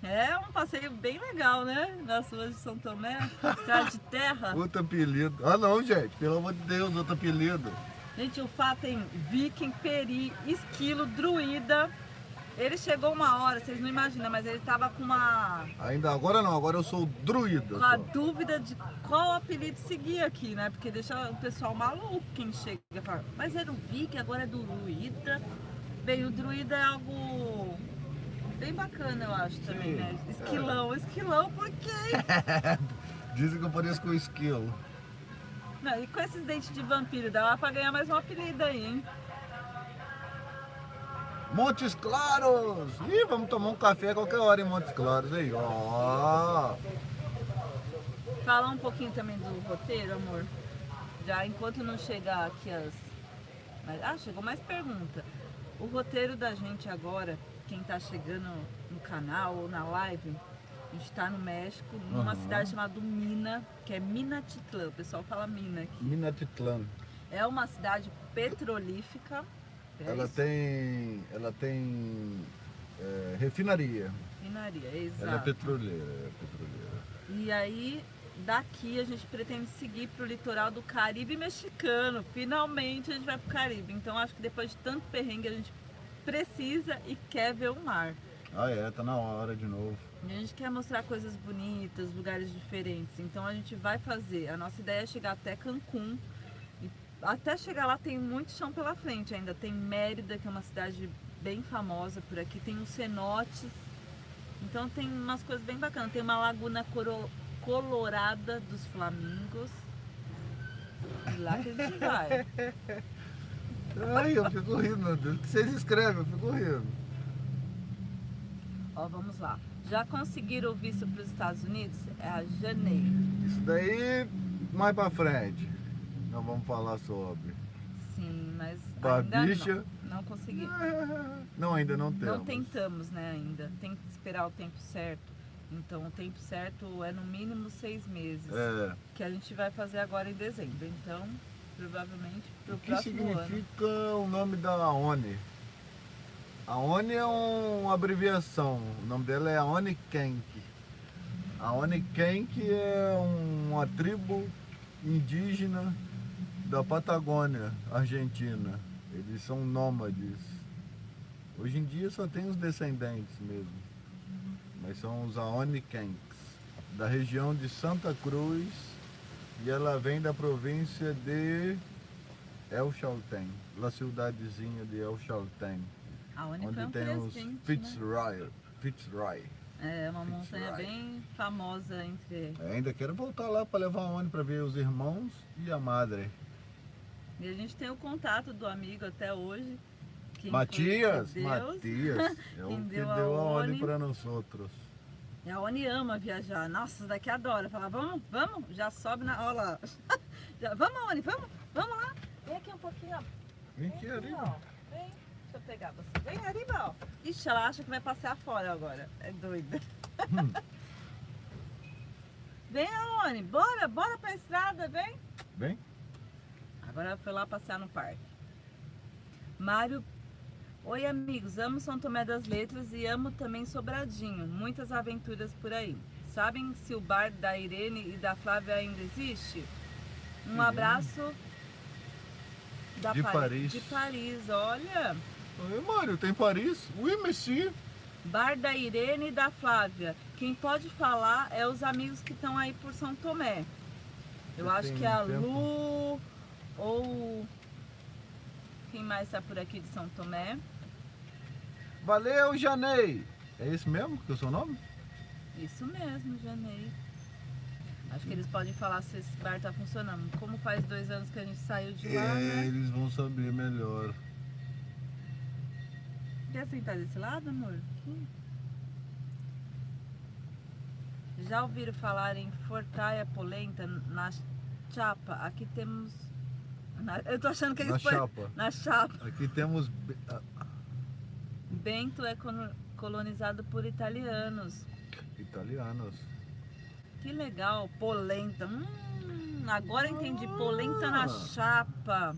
É um passeio bem legal, né? Nas ruas de São Tomé, estrada de terra. Outro apelido. Ah não, gente, pelo amor de Deus, outro apelido. Gente, o Fá tem Viking, Peri, Esquilo, Druida. Ele chegou uma hora, vocês não imaginam, mas ele tava com Ainda agora não, agora eu sou druida. a só. dúvida de qual apelido seguir aqui, né? Porque deixa o pessoal maluco quem chega e fala, mas era o Viking, agora é Druida. Bem, o Druida é algo bem bacana, eu acho também, Sim. né? Esquilão, por quê? Dizem que eu pareço com o esquilo. Não, e com esses dentes de vampiro, dá pra ganhar mais um apelido aí, hein? Montes Claros! Ih, vamos tomar um café a qualquer hora em Montes Claros aí, ó. Falar um pouquinho também do roteiro, amor. Já enquanto não chegar aqui chegou mais pergunta. O roteiro da gente agora, quem tá chegando no canal ou na live, a gente tá no México, numa cidade chamada Mina, que é Minatitlán. O pessoal fala Mina aqui. Minatitlán. É uma cidade petrolífica. Ela tem refinaria. Refinaria, exato. Ela é petroleira, E aí, daqui a gente pretende seguir pro litoral do Caribe mexicano. Finalmente a gente vai pro Caribe. Então acho que depois de tanto perrengue a gente precisa e quer ver o mar. Ah é, tá na hora de novo. E a gente quer mostrar coisas bonitas, lugares diferentes. Então a gente vai fazer. A nossa ideia é chegar até Cancún. E até chegar lá tem muito chão pela frente ainda. Tem Mérida, que é uma cidade bem famosa por aqui. Tem os cenotes. Então tem umas coisas bem bacanas. Tem uma laguna colorada dos flamingos. E lá que a gente vai. Ai, eu fico rindo, meu Deus. O que vocês escrevem? Eu fico rindo. Ó, vamos lá. Já conseguiram o visto para os Estados Unidos? É a janeiro. Isso daí, mais pra frente. Nós vamos falar sobre. Sim, mas Babicha. ainda não consegui. Não, ainda não temos. Não tentamos, né, ainda. Tem que esperar o tempo certo. Então, o tempo certo é no mínimo 6 meses. É. Que a gente vai fazer agora em dezembro. Então, provavelmente pro O que próximo ano. significa o nome da ONI? A ONI é uma abreviação. O nome dela é Aoni Kenk. A Aoni Kenk é uma tribo indígena da Patagônia, Argentina. Eles são nômades. Hoje em dia só tem os descendentes mesmo. Mas são os Aoni Kenks, da região de Santa Cruz, e ela vem da província de El Chaltén, da cidadezinha de El Chaltén, A Oni foi onde um tem os presente, né? Fitzroy. É uma montanha Fitzroy. bem famosa entre... Ainda quero voltar lá para levar a ONI para ver os irmãos e a madre. E a gente tem o contato do amigo até hoje. Quem Matias, foi Deus. Matias, é o Quem que deu a deu a ONI ONI. para nós outros. E a Oni ama viajar. Nossa, daqui adora. Fala, vamos, já sobe na. Olha lá. Vamos, Oni, vamos lá. Vem aqui um pouquinho, ó. Vem aqui, arriba. ó. Vem, deixa eu pegar você. Vem, arriba, ó. Ixi, ela acha que vai passear fora agora. É doida. Vem, Oni, bora pra estrada, vem. Vem. Agora ela foi lá passear no parque. Mário. Oi, amigos, amo São Tomé das Letras e amo também Sobradinho. Muitas aventuras por aí. Sabem se o bar da Irene e da Flávia ainda existe? Um abraço De Paris. De Paris, olha. Oi, Mário, tem Paris? Oui, monsieur. Bar da Irene e da Flávia. Quem pode falar é os amigos que estão aí por São Tomé. Eu acho que é a Lu ou quem mais está por aqui de São Tomé. Valeu, Janei! É esse mesmo que é o seu nome? Isso mesmo, Janei. Acho que eles podem falar se esse bar tá funcionando. Como faz 2 anos que a gente saiu de lá, né? Eles vão saber melhor. Quer sentar desse lado, amor? Aqui. Já ouviram falar em fortaia polenta na chapa? Aqui temos... eu tô achando que eles Na põem... chapa. Na chapa. Aqui temos... Bento é colonizado por italianos. italianos. Que legal, polenta. Agora entendi, polenta na chapa.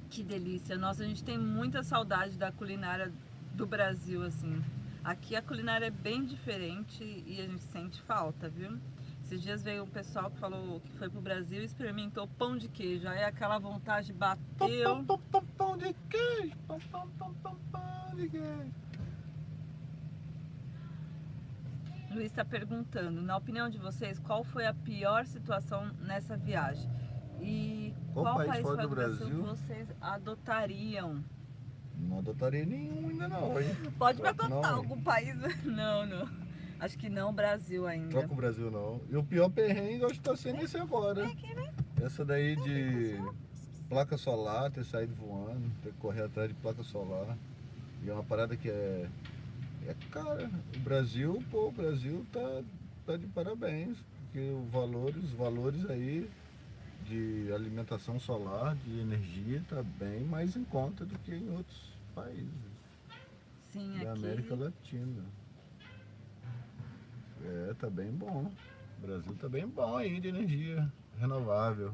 Que delícia. Nossa, a gente tem muita saudade da culinária do Brasil, assim. Aqui a culinária é bem diferente e a gente sente falta, viu? Esses dias veio um pessoal que falou que foi pro Brasil e experimentou pão de queijo. Aí aquela vontade bateu. Pão de queijo, pão de queijo. Luiz está perguntando, na opinião de vocês, qual foi a pior situação nessa viagem? E qual país fora do Brasil vocês adotariam? Não adotaria nenhum ainda não, hein? Pode me adotar algum país? Não. Acho que não, Brasil ainda. Só com o Brasil não. E o pior perrengue acho que tá sendo esse agora. Essa daí de placa solar, ter saído voando, ter que correr atrás de placa solar. E é uma parada que é cara. O Brasil tá de parabéns, porque os valores aí de alimentação solar, de energia, tá bem mais em conta do que em outros países. Sim, da aqui... América Latina. Tá bem bom. O Brasil tá bem bom aí de energia renovável.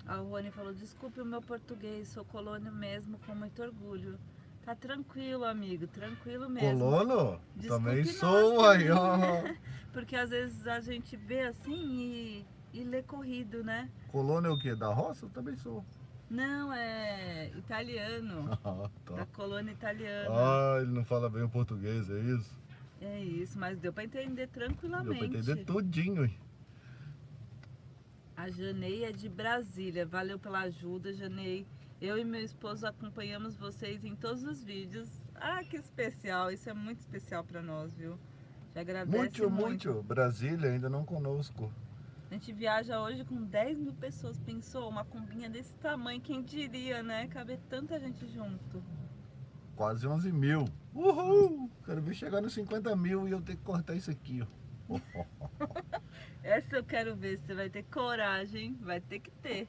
A Rony falou, desculpe o meu português, sou colono mesmo, com muito orgulho. Tá tranquilo, amigo, tranquilo mesmo. Colono? Desculpe também nós sou aí, também. ó. Porque às vezes a gente vê assim e lê corrido, né? Colono é o quê? Da roça? Eu também sou. Não, é italiano. Ah, tá. Da colônia italiana. Ah, ele não fala bem o português, é isso? É isso, mas deu pra entender tranquilamente. Deu pra entender tudinho, hein? A Janei é de Brasília. Valeu pela ajuda, Janei. Eu e meu esposo acompanhamos vocês em todos os vídeos. Ah, que especial. Isso é muito especial pra nós, viu? Te agradeço muito. Brasília ainda não conosco. A gente viaja hoje com 10 mil pessoas. Pensou? Uma combinha desse tamanho, quem diria, né? Caber tanta gente junto. Quase 11 mil. Uhul! Quero ver chegar nos 50 mil e eu ter que cortar isso aqui, ó. Essa eu quero ver. Você vai ter coragem. Vai ter que ter.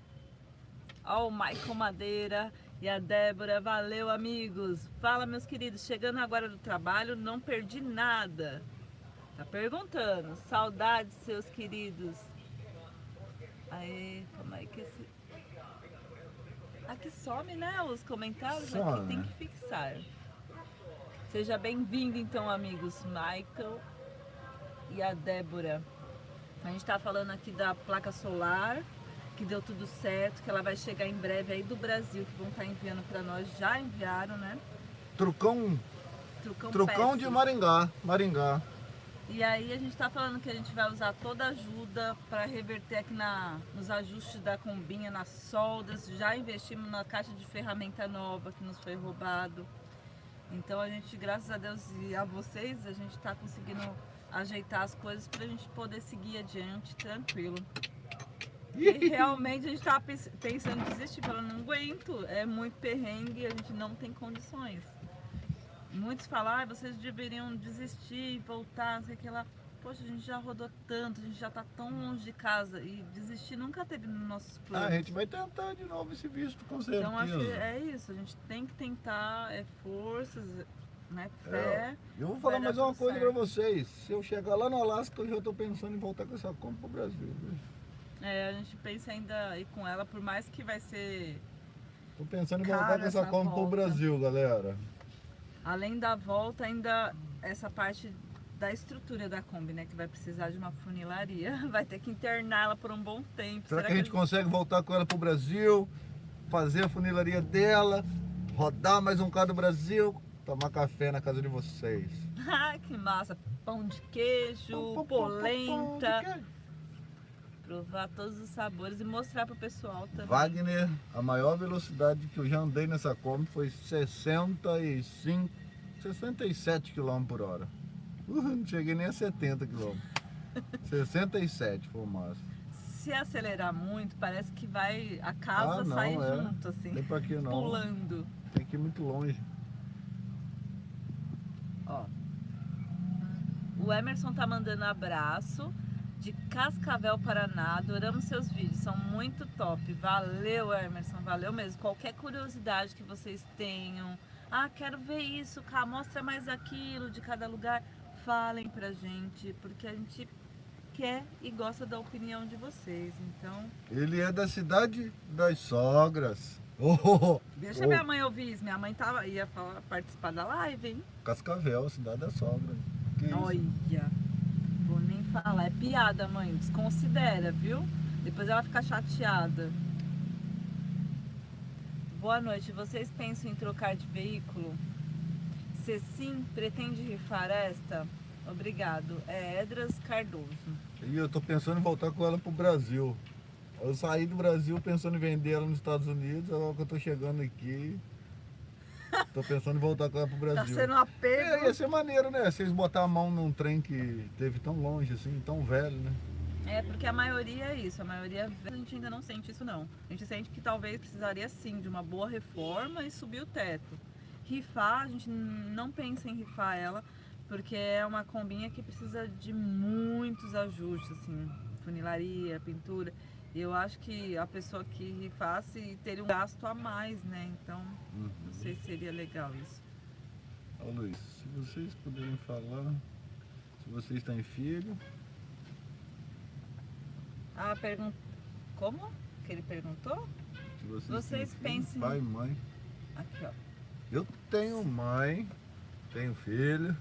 Ó, o Michael Madeira e a Débora. Valeu, amigos. Fala, meus queridos. Chegando agora do trabalho, não perdi nada. Tá perguntando. Saudades, seus queridos. Aí, como é que esse... Aqui some, né? Os comentários Some. aqui tem que fixar. Seja bem-vindo, então, amigos. Michael e a Débora. A gente tá falando aqui da placa solar, que deu tudo certo, que ela vai chegar em breve aí do Brasil, que vão estar enviando para nós. Já enviaram, né? Trucão Peças. de Maringá. E aí a gente está falando que a gente vai usar toda a ajuda para reverter aqui nos ajustes da combinha, nas soldas. Já investimos na caixa de ferramenta nova que nos foi roubado. Então a gente, graças a Deus e a vocês, a gente está conseguindo ajeitar as coisas para a gente poder seguir adiante tranquilo. E realmente a gente estava pensando em desistir, falando, não aguento, é muito perrengue, a gente não tem condições. Muitos falam, vocês deveriam desistir e voltar, não sei o que lá. Poxa, a gente já rodou tanto, a gente já está tão longe de casa e desistir nunca teve nos nossos planos. A gente vai tentar de novo esse visto, com certeza. Então acho que é isso, a gente tem que tentar, forças, né, fé. Eu vou falar mais uma coisa para vocês. Se eu chegar lá no Alasca, eu já estou pensando em voltar com essa compra pro Brasil. Viu? A gente pensa ainda ir com ela, por mais que vai ser... Tô pensando em voltar com essa compra pro Brasil, galera. Além da volta, ainda essa parte da estrutura da Kombi, né? Que vai precisar de uma funilaria. Vai ter que interná-la por um bom tempo. Será que a gente consegue voltar com ela pro Brasil, fazer a funilaria dela, rodar mais um carro do Brasil, tomar café na casa de vocês. Ah, que massa! Pão de queijo, Pão de polenta. queijo. Provar todos os sabores e mostrar pro pessoal também. Wagner, a maior velocidade que eu já andei nessa Kombi foi 67 km por hora. Não cheguei nem a 70 km. 67 foi o máximo. Se acelerar muito, parece que vai a casa não, sair junto, assim, Tem pra que não. pulando. Tem que ir muito longe. Ó. O Emerson tá mandando abraço de Cascavel, Paraná. Adoramos seus vídeos, são muito top. Valeu, Emerson, valeu mesmo. Qualquer curiosidade que vocês tenham, quero ver isso, cá, mostra mais aquilo de cada lugar, falem pra gente, porque a gente quer e gosta da opinião de vocês. Então, Ele é da cidade das sogras. deixa minha mãe ouvir isso. Minha mãe ia participar da live, hein? Cascavel, cidade das sogras. Que isso? Olha, vou nem falar, é piada, mãe, desconsidera, viu? Depois ela fica chateada. Boa noite, vocês pensam em trocar de veículo? Se sim, pretende rifar esta? Obrigado, é Edras Cardoso. E eu tô pensando em voltar com ela pro Brasil. Eu saí do Brasil pensando em vender ela nos Estados Unidos, agora que eu tô chegando aqui, tô pensando em voltar com ela pro Brasil. Tá sendo um apego. Ia ser maneiro, né? Vocês botar a mão num trem que teve tão longe assim, tão velho, né? É, porque a maioria é isso, a maioria a gente ainda não sente isso não. A gente sente que talvez precisaria sim de uma boa reforma e subir o teto. Rifar, a gente não pensa em rifar ela, porque é uma combinha que precisa de muitos ajustes, assim, funilaria, pintura. E eu acho que a pessoa que rifasse teria um gasto a mais, né? Então, não sei se seria legal isso. Ô Luiz, se vocês puderem falar, se vocês têm filho. Pergunta. Como que ele perguntou? Se Vocês têm filho, pensem- pai e mãe. Aqui, ó. Eu tenho mãe, tenho filho,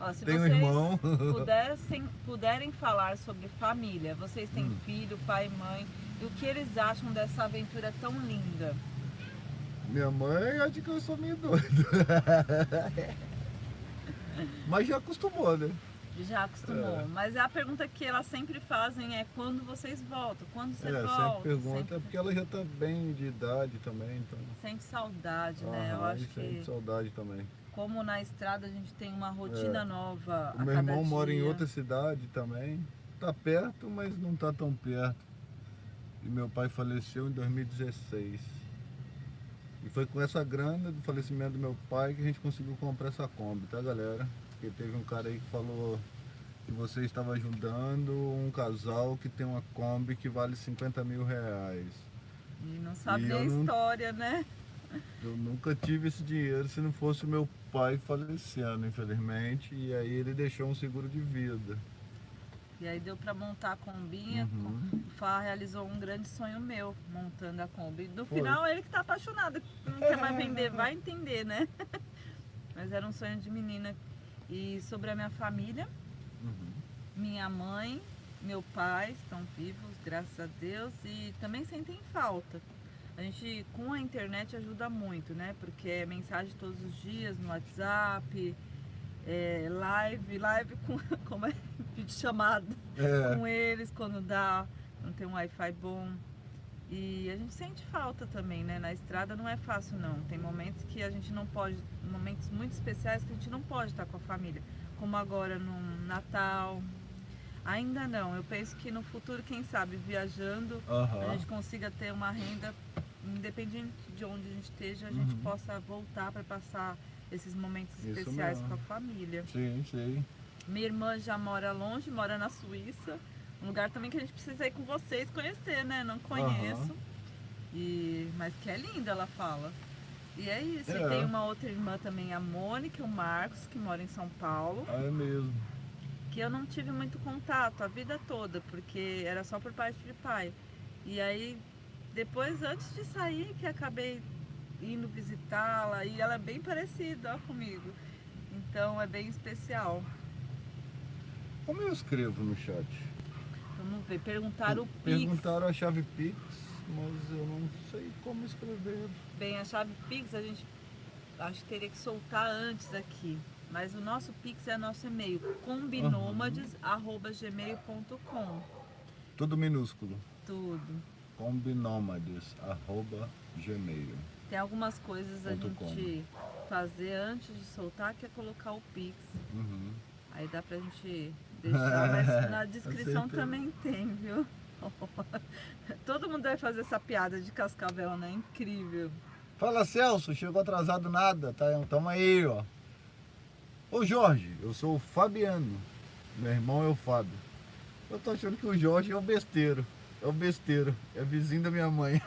Ó, se tenho vocês irmão. puderem falar sobre família, vocês têm filho, pai e mãe, e o que eles acham dessa aventura tão linda? Minha mãe acha que eu sou meio doido. Mas já acostumou, né? Já acostumou. É. Mas a pergunta que elas sempre fazem é quando vocês voltam? Quando você volta? Sempre pergunta, Sempre é porque ela já tá bem de idade também, então. sente saudade, né? Eu acho e sente que saudade também. como na estrada a gente tem uma rotina nova O a meu cada irmão mora em dia. outra cidade também. Tá perto, mas não tá tão perto. E meu pai faleceu em 2016. E foi com essa grana do falecimento do meu pai que a gente conseguiu comprar essa Kombi, tá, galera? Porque teve um cara aí que falou que você estava ajudando um casal que tem uma Kombi que vale 50 mil reais. E não sabe E nem a eu não- história, né? Eu nunca tive esse dinheiro se não fosse o meu pai falecendo, infelizmente. E aí ele deixou um seguro de vida. E aí deu pra montar a combinha. Uhum. O Fá realizou um grande sonho meu, montando a Kombi. No Foi. final, ele que tá apaixonado, não quer mais vender, vai entender, né? Mas era um sonho de menina. E sobre a minha família, Uhum. minha mãe, meu pai estão vivos, graças a Deus, e também sentem falta. A gente, com a internet, ajuda muito, né? Porque é mensagem todos os dias no WhatsApp, live com, como é, vídeo chamada com eles quando dá, não tem um Wi-Fi bom. E a gente sente falta também, né? Na estrada não é fácil não. Tem momentos que a gente não pode, momentos muito especiais que a gente não pode estar com a família. Como agora no Natal. Ainda não. Eu penso que no futuro, quem sabe, viajando, a Aham. gente consiga ter uma renda, independente de onde a gente esteja, a gente possa voltar para passar esses momentos Isso especiais mesmo. com a família. Sim, sim. Minha irmã já mora longe, mora na Suíça. Um lugar também que a gente precisa ir com vocês conhecer, né? Não conheço. Mas que é lindo, ela fala. E é isso. E tem uma outra irmã também, a Mônica e o Marcos, que mora em São Paulo, Ah, é mesmo. que eu não tive muito contato a vida toda, porque era só por parte de pai. E aí, depois, antes de sair, que acabei indo visitá-la, e ela é bem parecida, ó, comigo. Então é bem especial. Como eu escrevo no chat? Vamos ver, perguntaram o Pix. Perguntaram a chave Pix, mas eu não sei como escrever. Bem, a chave Pix, a gente acho que teria que soltar antes aqui. Mas o nosso Pix é nosso e-mail, combinômades@gmail.com. Tudo minúsculo. Tudo. combinômades@gmail. Tem algumas coisas a .com. gente fazer antes de soltar, que é colocar o Pix. Uhum. Aí dá pra gente deixar, mas na descrição Acertei. também tem, viu? Todo mundo vai fazer essa piada de Cascavel, né? Incrível. Fala, Celso, chegou atrasado nada, tá? Tamo aí, ó. Ô Jorge, eu sou o Fabiano, meu irmão é o Fábio. Eu tô achando que o Jorge é o besteiro, é vizinho da minha mãe.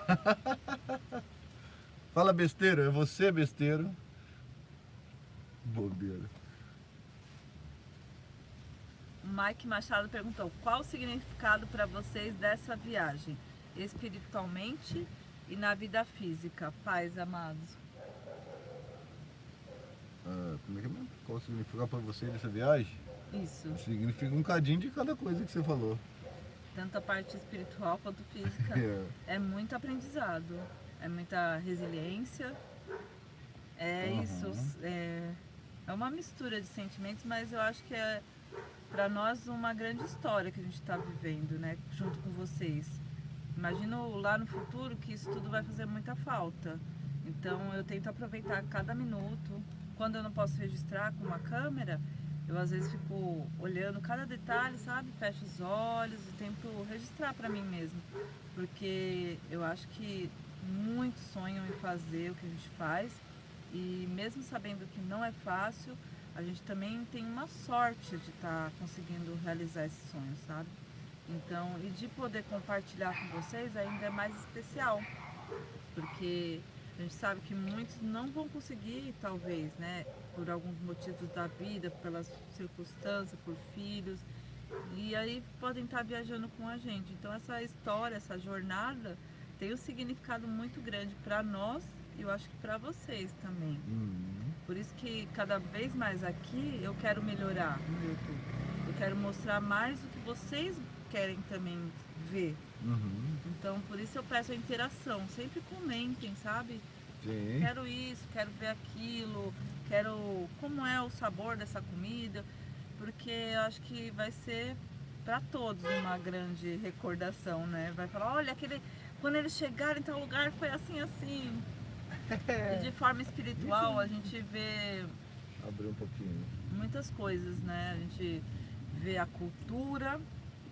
Fala besteiro, é você besteiro? Bobeira. O Mike Machado perguntou: qual o significado para vocês dessa viagem, espiritualmente e na vida física, pais amados? Como é que é mesmo? Qual significa pra você dessa viagem? Isso, Significa um cadinho de cada coisa que você falou. tanto a parte espiritual quanto física. É muito aprendizado, é muita resiliência, é isso, é uma mistura de sentimentos, mas eu acho que é para nós uma grande história que a gente está vivendo, né, junto com vocês. Imagino lá no futuro que isso tudo vai fazer muita falta. Então eu tento aproveitar cada minuto. Quando eu não posso registrar com uma câmera, eu às vezes fico olhando cada detalhe, sabe? Fecho os olhos e tento registrar para mim mesmo. Porque eu acho que muitos sonham em fazer o que a gente faz. E mesmo sabendo que não é fácil, a gente também tem uma sorte de estar conseguindo realizar esse sonho, sabe? Então, e de poder compartilhar com vocês ainda é mais especial, porque a gente sabe que muitos não vão conseguir, talvez, né, por alguns motivos da vida, pelas circunstâncias, por filhos, e aí podem estar viajando com a gente. Então, essa história, essa jornada tem um significado muito grande para nós e eu acho que para vocês também. Por isso que cada vez mais aqui eu quero melhorar no YouTube. Eu quero mostrar mais o que vocês querem também ver. Então por isso eu peço a interação. Sempre comentem, sabe? Sim. Quero isso, quero ver aquilo, quero como é o sabor dessa comida, porque eu acho que vai ser para todos uma grande recordação, né? Vai falar, olha, quando eles chegaram em tal lugar foi assim, assim. E de forma espiritual a gente vê Abriu um pouquinho. muitas coisas, né? A gente vê a cultura,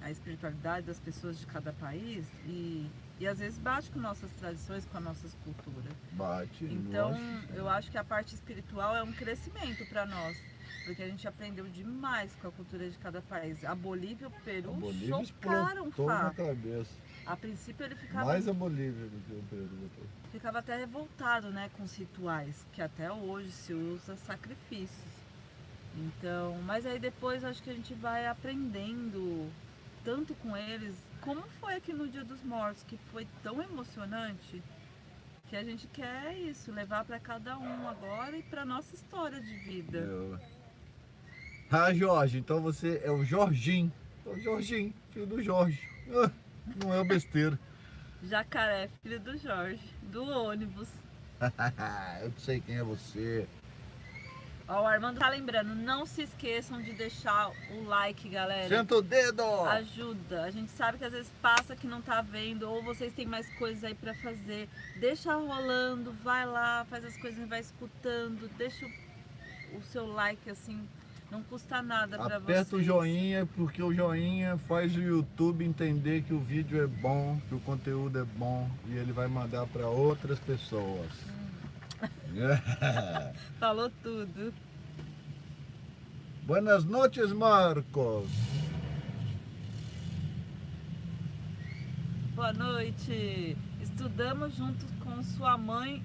a espiritualidade das pessoas de cada país e às vezes bate com nossas tradições, com as nossas culturas. Bate. Então lógico. eu acho que a parte espiritual é um crescimento para nós, porque a gente aprendeu demais com a cultura de cada país. A Bolívia e o Peru A Bolívia chocaram, explotou na Fá. cabeça. A princípio ele ficava Mais a Bolívia do que o Peru. ficava até revoltado, né, com os rituais, que até hoje se usa sacrifícios. Então, mas aí depois acho que a gente vai aprendendo tanto com eles, como foi aqui no Dia dos Mortos, que foi tão emocionante, que a gente quer isso, levar para cada um agora e para nossa história de vida. Ah, Jorge, então você é o Jorginho. O Jorginho, filho do Jorge. Não é o besteiro. Jacaré, filho do Jorge, do ônibus. Eu sei quem é você. Ó, o Armando tá lembrando, não se esqueçam de deixar o like, galera. Senta o dedo! Ajuda. A gente sabe que às vezes passa que não tá vendo, ou vocês têm mais coisas aí pra fazer. Deixa rolando, vai lá, faz as coisas, vai escutando, deixa o seu like assim, não custa nada pra vocês. Aperta o joinha, porque o joinha faz o YouTube entender que o vídeo é bom, que o conteúdo é bom e ele vai mandar para outras pessoas. Falou tudo. Buenas noches, Marcos. Boa noite. Estudamos juntos com sua mãe.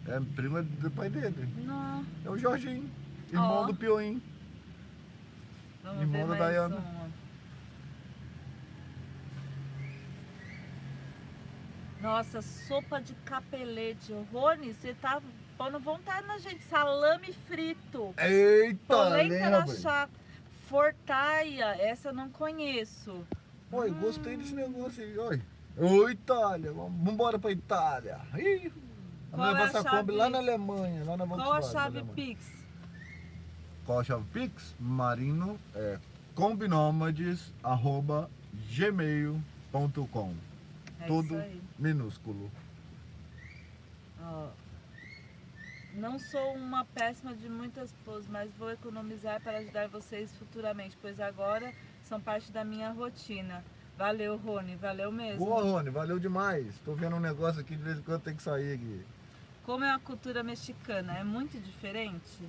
É prima do pai dele. Não. É o Jorginho, irmão Ó. do Pioim. Vamos Irmão ver da mais Dayana. uma. Nossa, sopa de capelete. Rony, você tá pondo vontade na gente. Salame frito. Eita, Polenta na lembra? chá. Fortaia. Essa eu não conheço. Oi, gostei desse negócio aí, oi. Ô, Itália, vamos embora pra Itália. Ih, Qual é levar a essa chave? Kombi lá na Alemanha, lá na Qual a Volkswagen. chave Alemanha. Pix? Qual a chave Pix? Marino é combinômades@gmail.com. É Tudo isso aí. minúsculo. Ó, não sou uma péssima de muitas poses, mas vou economizar para ajudar vocês futuramente, pois agora são parte da minha rotina. Valeu, Rony, valeu mesmo. Boa, Rony, valeu demais. Tô vendo um negócio aqui, de vez em quando tem que sair aqui. Como é a cultura mexicana? É muito diferente?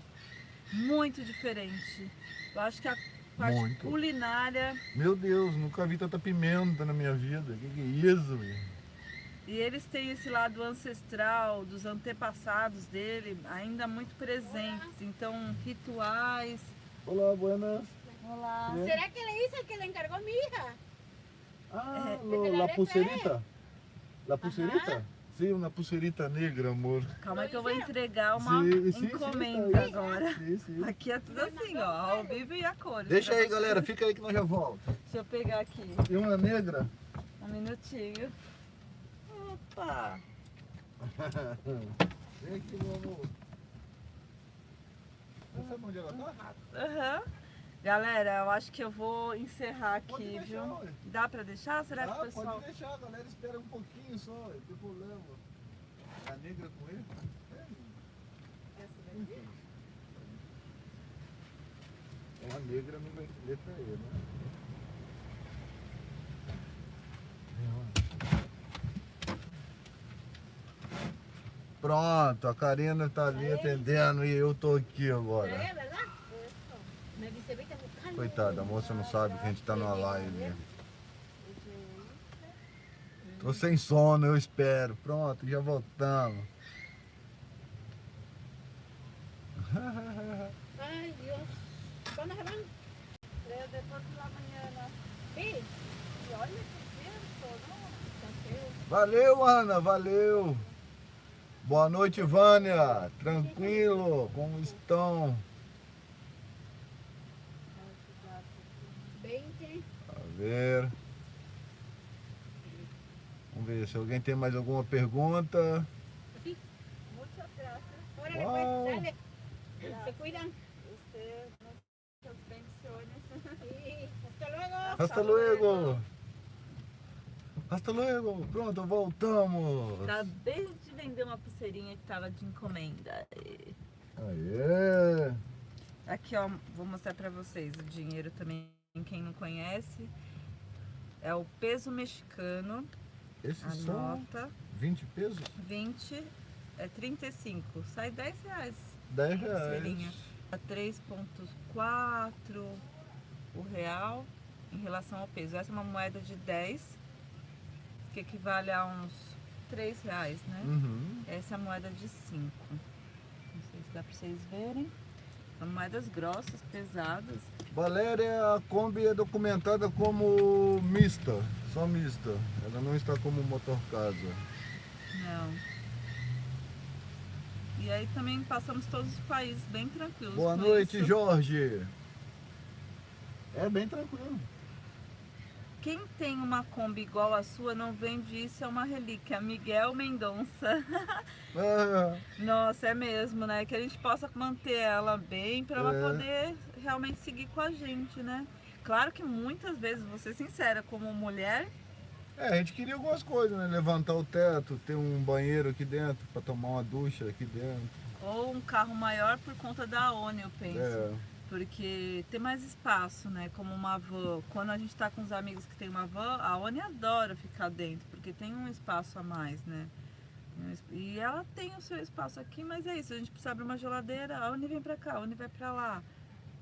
Muito diferente. Eu acho que a parte Muito. culinária... Meu Deus, nunca vi tanta pimenta na minha vida. Que é isso, velho? E eles têm esse lado ancestral, dos antepassados dele, ainda muito presentes. Então, rituais... Olá, buenas. Olá. Bien. ¿Será que le hizo el que le encargó mi hija? Ah, ¿de la la letra pulserita. La pulserita? Sim, uma pulserita negra, amor. Calma aí que eu vou entregar uma Sim, encomenda tá aí. agora. Sim. Aqui é tudo assim, ó, ao vivo e a cores. Deixa pra aí, você. galera. Fica aí que nós já volta. Deixa eu pegar aqui, E uma negra? um minutinho. Opa! Vem aqui, meu amor. Você sabe onde ela tá? Aham. Galera, eu acho que eu vou encerrar Pode aqui, deixar, viu? ué. Dá pra deixar? Será que o pessoal... Pode deixar, a galera espera um pouquinho só, não tem problema. A negra com ele? É uma negra não vai entender pra ele, né? Pronto, a Karina tá ali atendendo e eu tô aqui agora. ¿verdad? Me dice, vete a buscarlo. Coitada, a moça não sabe que a gente tá numa live. Tô sem sono, eu espero. Pronto, já voltamos. Ay, Dios. ¿Cuándo se van? Depois da manhã, Sí. E olha que tempo, não? Está feo. Valeu, Ana, valeu. Boa noite, Vânia. Tranquilo, como estão? 20. A ver. Vamos ver se alguém tem mais alguma pergunta. Sí. Muchas gracias. Órale, Wow. pues, sale. Se cuidan. Usted, muchas bendiciones. Sí. Hasta luego. Hasta luego. Hasta luego. Pronto, voltamos. Acabei de vender uma pulseirinha que tava de encomenda. Aê. Aqui, ó, vou mostrar pra vocês o dinheiro também, quem não conhece. É o peso mexicano, Esses a são nota, 20 pesos? 20, é 35, sai 10 reais. 10 Pulseirinha. reais. A 3,4 o real em relação ao peso. Essa é uma moeda de 10, que equivale a uns 3 reais, né? Uhum. Essa é a moeda de 5. Não sei se dá pra vocês verem. São moedas grossas, pesadas. Valéria, a Kombi é documentada como mista, só mista. Ela não está como motor casa. Não. E aí também passamos todos os países bem tranquilos. Boa com noite, isso. Jorge. É bem tranquilo. Quem tem uma Kombi igual a sua não vende isso, é uma relíquia. Miguel Mendonça. Ah, Nossa, é mesmo, né? Que a gente possa manter ela bem para ela É. poder realmente seguir com a gente, né? Claro que muitas vezes, vou ser sincera, como mulher, a gente queria algumas coisas, né? Levantar o teto, ter um banheiro aqui dentro, para tomar uma ducha aqui dentro. ou um carro maior por conta da ONI, eu penso. É. Porque tem mais espaço, né? Como uma van. Quando a gente tá com os amigos que tem uma van, a ONI adora ficar dentro, porque tem um espaço a mais, né? E ela tem o seu espaço aqui, mas é isso, a gente precisa abrir uma geladeira, a ONI vem pra cá, a ONI vai pra lá.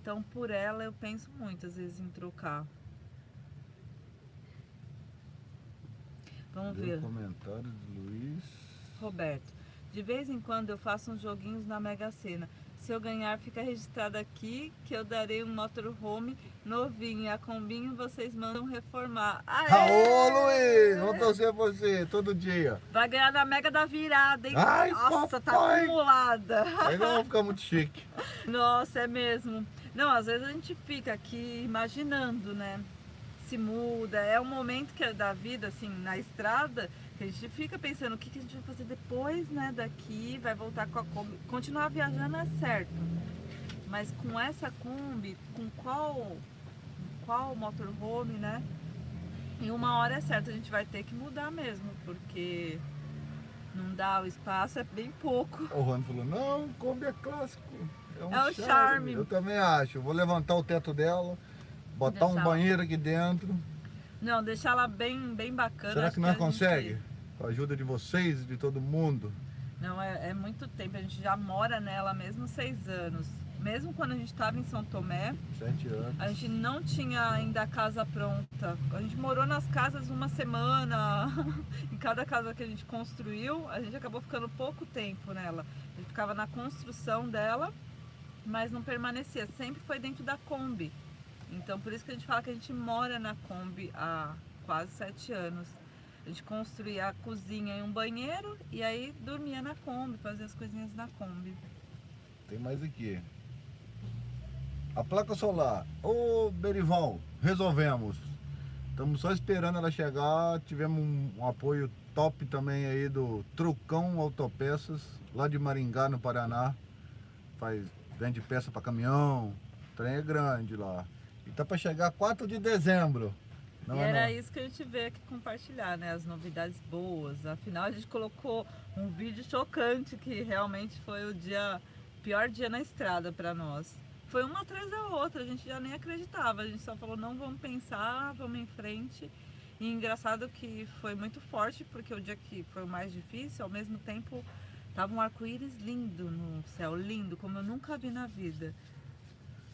Então por ela eu penso muitas vezes em trocar. Vamos ver. Comentário do Luiz. Roberto, de vez em quando eu faço uns joguinhos na Mega Sena. Se eu ganhar, fica registrado aqui que eu darei um motorhome novinho. A Combinho vocês mandam reformar. Ô, Luiz, vamos torcer por você todo dia. Vai ganhar na Mega da Virada, hein? Ai, Nossa, tá papai. acumulada. Aí nós vamos ficar muito chique. Nossa, é mesmo. Não, às vezes a gente fica aqui imaginando, né? Se muda, é um momento que é da vida, assim, na estrada, Porque a gente fica pensando o que que a gente vai fazer depois, né, daqui, vai voltar com a Kombi. Continuar viajando é certo, mas com essa Kombi, com qual motorhome, né? Em uma hora é certo, a gente vai ter que mudar mesmo, porque não dá, o espaço é bem pouco. O Rony falou, não, Kombi é clássico. É o charme. Eu também acho. Eu vou levantar o teto dela, botar um Deixar- banheiro aqui dentro. Não, deixar ela bem bacana. Será acho que nós a gente- consegue? Com a ajuda de vocês e de todo mundo. Não, é muito tempo, a gente já mora nela mesmo 6 anos. Mesmo quando a gente estava em São Tomé, 7 anos. a gente não tinha ainda a casa pronta. A gente morou nas casas uma semana. Em cada casa que a gente construiu, a gente acabou ficando pouco tempo nela. A gente ficava na construção dela, mas não permanecia. Sempre foi dentro da Kombi. Então por isso que a gente fala que a gente mora na Kombi há quase 7 anos. A gente construía a cozinha e um banheiro e aí dormia na Kombi, fazia as coisinhas na Kombi. Tem mais aqui. A placa solar. Ô, Berival, resolvemos. Estamos só esperando ela chegar. Tivemos um apoio top também aí do Trucão Autopeças, lá de Maringá, no Paraná. Vende peça para caminhão. O trem é grande lá. E tá para chegar 4 de dezembro. Não e é era não? isso que a gente veio aqui compartilhar, né? As novidades boas. Afinal, a gente colocou um vídeo chocante que realmente foi o pior dia na estrada para nós. Foi uma atrás da outra, a gente já nem acreditava. A gente só falou, não, vamos pensar, vamos em frente. E engraçado que foi muito forte, porque o dia que foi o mais difícil, ao mesmo tempo, tava um arco-íris lindo no céu, lindo, como eu nunca vi na vida.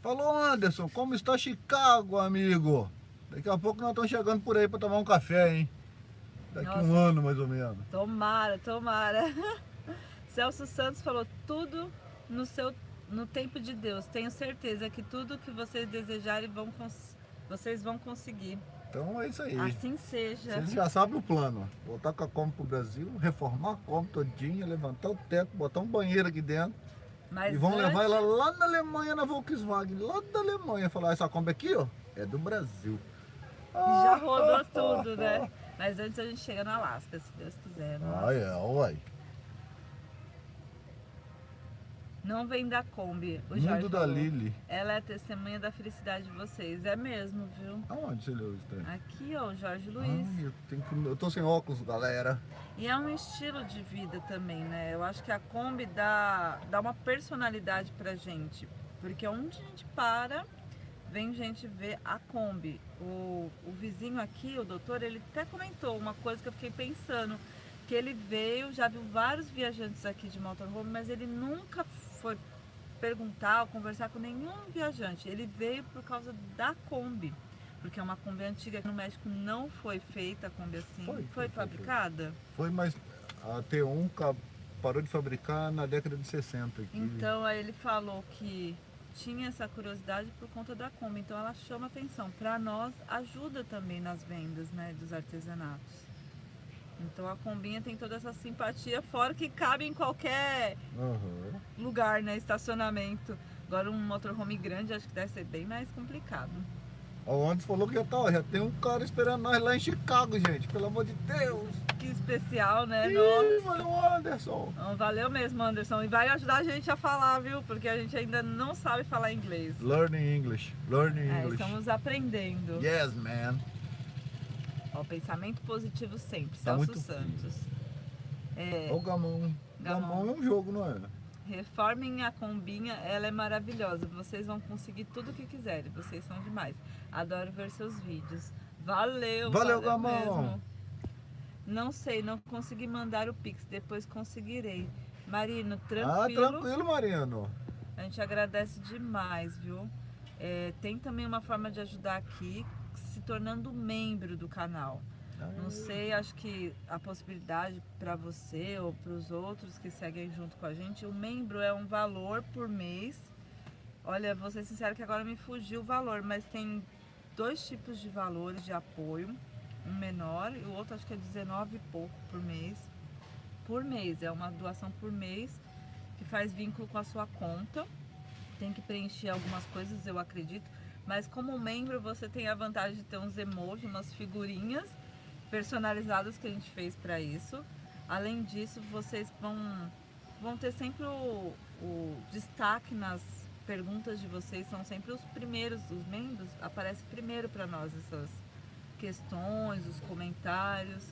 Falou, Anderson, como está Chicago, amigo? Daqui a pouco nós estamos chegando por aí para tomar um café, hein? Daqui Nossa. um ano, mais ou menos. Tomara, tomara. Celso Santos falou, tudo no tempo de Deus. Tenho certeza que tudo que vocês desejarem vocês vão conseguir. Então é isso aí. Assim seja. Vocês já sabem o plano. Voltar com a Kombi pro Brasil, reformar a Kombi todinha, levantar o teto, botar um banheiro aqui dentro. Mas E vão antes, levar ela lá na Alemanha, na Volkswagen, lá da Alemanha. Falar, essa Kombi aqui, ó, é do Brasil. já rodou tudo, né? Mas antes a gente chega no Alasca, se Deus quiser. Nossa. Ah, é, uai. Não vem da Kombi, o Mundo Jorge da falou. Lili. Ela é testemunha da felicidade de vocês. É mesmo, viu? Aonde você leu isso daí? Aqui, ó, o Jorge Luiz. Ai, eu tô sem óculos, galera. E é um estilo de vida também, né? Eu acho que a Kombi dá uma personalidade pra gente. Porque onde a gente para, vem gente ver a Kombi. O vizinho aqui, o doutor, ele até comentou uma coisa que eu fiquei pensando. Que ele veio, já viu vários viajantes aqui de motorhome, mas ele nunca foi perguntar ou conversar com nenhum viajante. Ele veio por causa da Kombi. Porque é uma Kombi antiga que no México não foi feita a Kombi assim. Foi fabricada? Foi, mas a T1 parou de fabricar na década de 60. Aqui. Então aí ele falou que tinha essa curiosidade por conta da Kombi. Então ela chama atenção. Para nós, ajuda também nas vendas, né, dos artesanatos. Então a Kombinha tem toda essa simpatia, fora que cabe em qualquer lugar, né, estacionamento. Agora um motorhome grande acho que deve ser bem mais complicado. O Anderson falou que já tem um cara esperando nós lá em Chicago, gente. Pelo amor de Deus. Que especial, né? Ih, Nossa. valeu, Anderson. Então, valeu mesmo, Anderson. E vai ajudar a gente a falar, viu? Porque a gente ainda não sabe falar inglês. Learning English. Learning English. Estamos aprendendo. Yes, man. Ó, pensamento positivo sempre. Tá Celso muito Santos. Ó o Gamão. Gamão é um jogo, não é? Reformem a Kombinha, ela é maravilhosa. Vocês vão conseguir tudo o que quiserem. Vocês são demais. Adoro ver seus vídeos. Valeu, Valeu, Gamão. mesmo. Não sei, não consegui mandar o Pix. Depois conseguirei. Marino, tranquilo. Ah, tranquilo, Marino. A gente agradece demais, viu? Tem também uma forma de ajudar aqui, se tornando membro do canal. Não sei, acho que a possibilidade para você ou para os outros que seguem junto com a gente, o membro é um valor por mês. Olha, vou ser sincera que agora me fugiu o valor, mas tem 2 tipos de valores de apoio, um menor e o outro acho que é 19 e pouco por mês. Por mês, é uma doação por mês que faz vínculo com a sua conta. Tem que preencher algumas coisas, eu acredito, mas como membro você tem a vantagem de ter uns emojis, umas figurinhas personalizados que a gente fez para isso. Além disso, vocês vão ter sempre o destaque nas perguntas de vocês, são sempre os primeiros, os membros aparecem primeiro para nós essas questões, os comentários.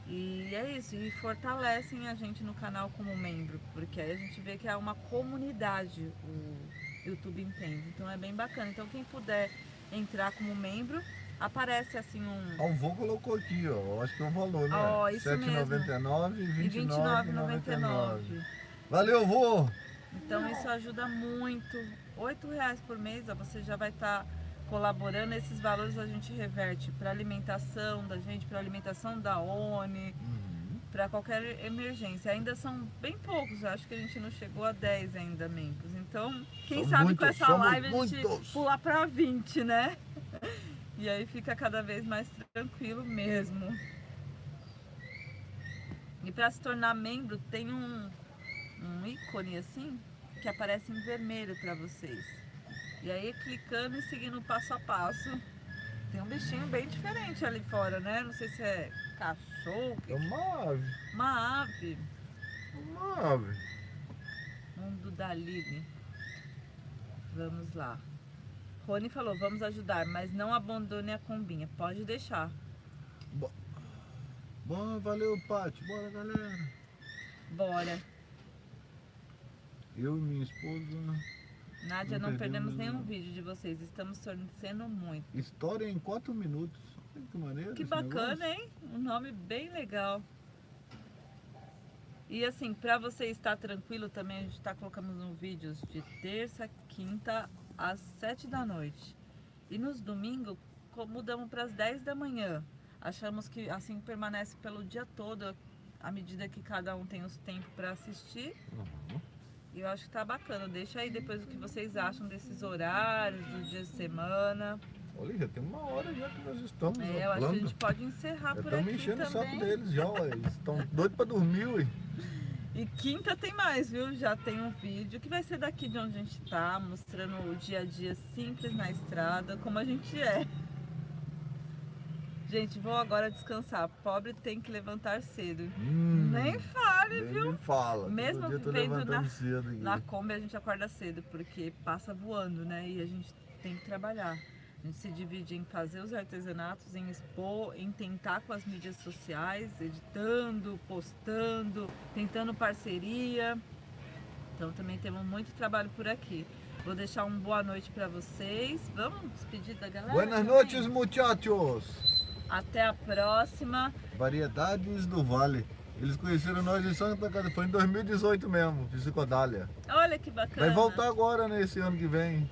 E é isso, e fortalecem a gente no canal como membro, porque aí a gente vê que é uma comunidade, o YouTube Entende. Então é bem bacana. Então quem puder entrar como membro, aparece assim O vô colocou aqui, ó. Acho que é o valor, né? Ó, isso R$7,99 e e R$29,99. Valeu, vô! Então isso ajuda muito. R$8 por mês, ó, você já vai estar colaborando. Esses valores a gente reverte para alimentação da gente, para alimentação da ONI, para qualquer emergência. Ainda são bem poucos, eu acho que a gente não chegou a 10 ainda membros. Então, quem São sabe muitos, com essa somos live a gente muitos. pular para 20, né? E aí fica cada vez mais tranquilo mesmo. E para se tornar membro tem um ícone assim que aparece em vermelho para vocês. E aí clicando e seguindo passo a passo. Tem um bichinho bem diferente ali fora, né? Não sei se é cachorro, É uma ave. uma ave. Uma ave. Mundo da Lili. Vamos lá. Rony falou, vamos ajudar, mas não abandone a combinha. Pode deixar. Bom, valeu, Paty. Bora, galera. Bora. Eu e minha esposa. Nádia, Não não perdemos perdemos nenhum nenhum. vídeo de vocês. Estamos torcendo muito. História em 4 minutos. Olha que maneiro. Que esse bacana, negócio. hein? Um nome bem legal. E assim, para você estar tranquilo também, a gente está colocando nos vídeos de terça, quinta, às 7 da noite. E nos domingos, mudamos para as 10 da manhã. Achamos que assim permanece pelo dia todo, à medida que cada um tem os tempos para assistir. E eu acho que tá bacana. Deixa aí depois o que vocês acham desses horários, dos dias de semana. Olha, já tem 1 hora já que nós estamos. Eu acho que a gente pode encerrar por Estamos aqui enchendo o também. saco deles já, ué. Eles estão doidos para dormir, ué. E quinta tem mais, viu? Já tem um vídeo que vai ser daqui de onde a gente tá, mostrando o dia a dia simples na estrada, como a gente é. Gente, vou agora descansar. Pobre tem que levantar cedo. Nem fale, Nem viu? me fala. Mesmo Todo dia eu tô vivendo levantando cedo aqui. Na Kombi a gente acorda cedo, porque passa voando, né? E a gente tem que trabalhar. A gente se divide em fazer os artesanatos, em expor, em tentar com as mídias sociais, editando, postando, tentando parceria. Então também temos muito trabalho por aqui. Vou deixar uma boa noite para vocês. Vamos despedir da galera? Buenas também? noches, muchachos. Até a próxima. Variedades do Vale. Eles conheceram nós em Santa Catarina. Foi em 2018 mesmo, Psicodália. Olha que bacana. Vai voltar agora, né, esse ano que vem.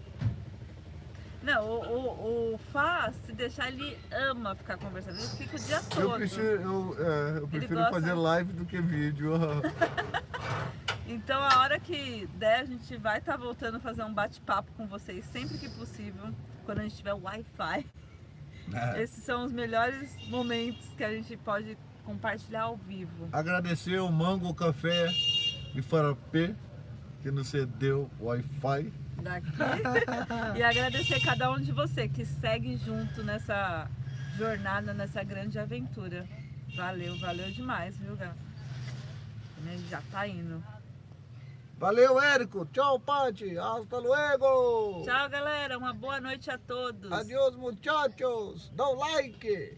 Não, o Fá, se deixar, ele ama ficar conversando. Ele fica o dia todo. Eu prefiro gosta- fazer live do que vídeo. Então a hora que der, a gente vai estar voltando a fazer um bate-papo com vocês sempre que possível, quando a gente tiver Wi-Fi. Esses são os melhores momentos que a gente pode compartilhar ao vivo. Agradecer o Mango Café e Frappé, que nos cedeu Wi-Fi. Daqui. E agradecer cada um de você que segue junto nessa jornada, nessa grande aventura. Valeu, valeu demais, viu, Gá? Já tá indo. Valeu, Érico. Tchau, Paty. Hasta luego. Tchau, galera. Uma boa noite a todos. Adiós, muchachos. Dá um like.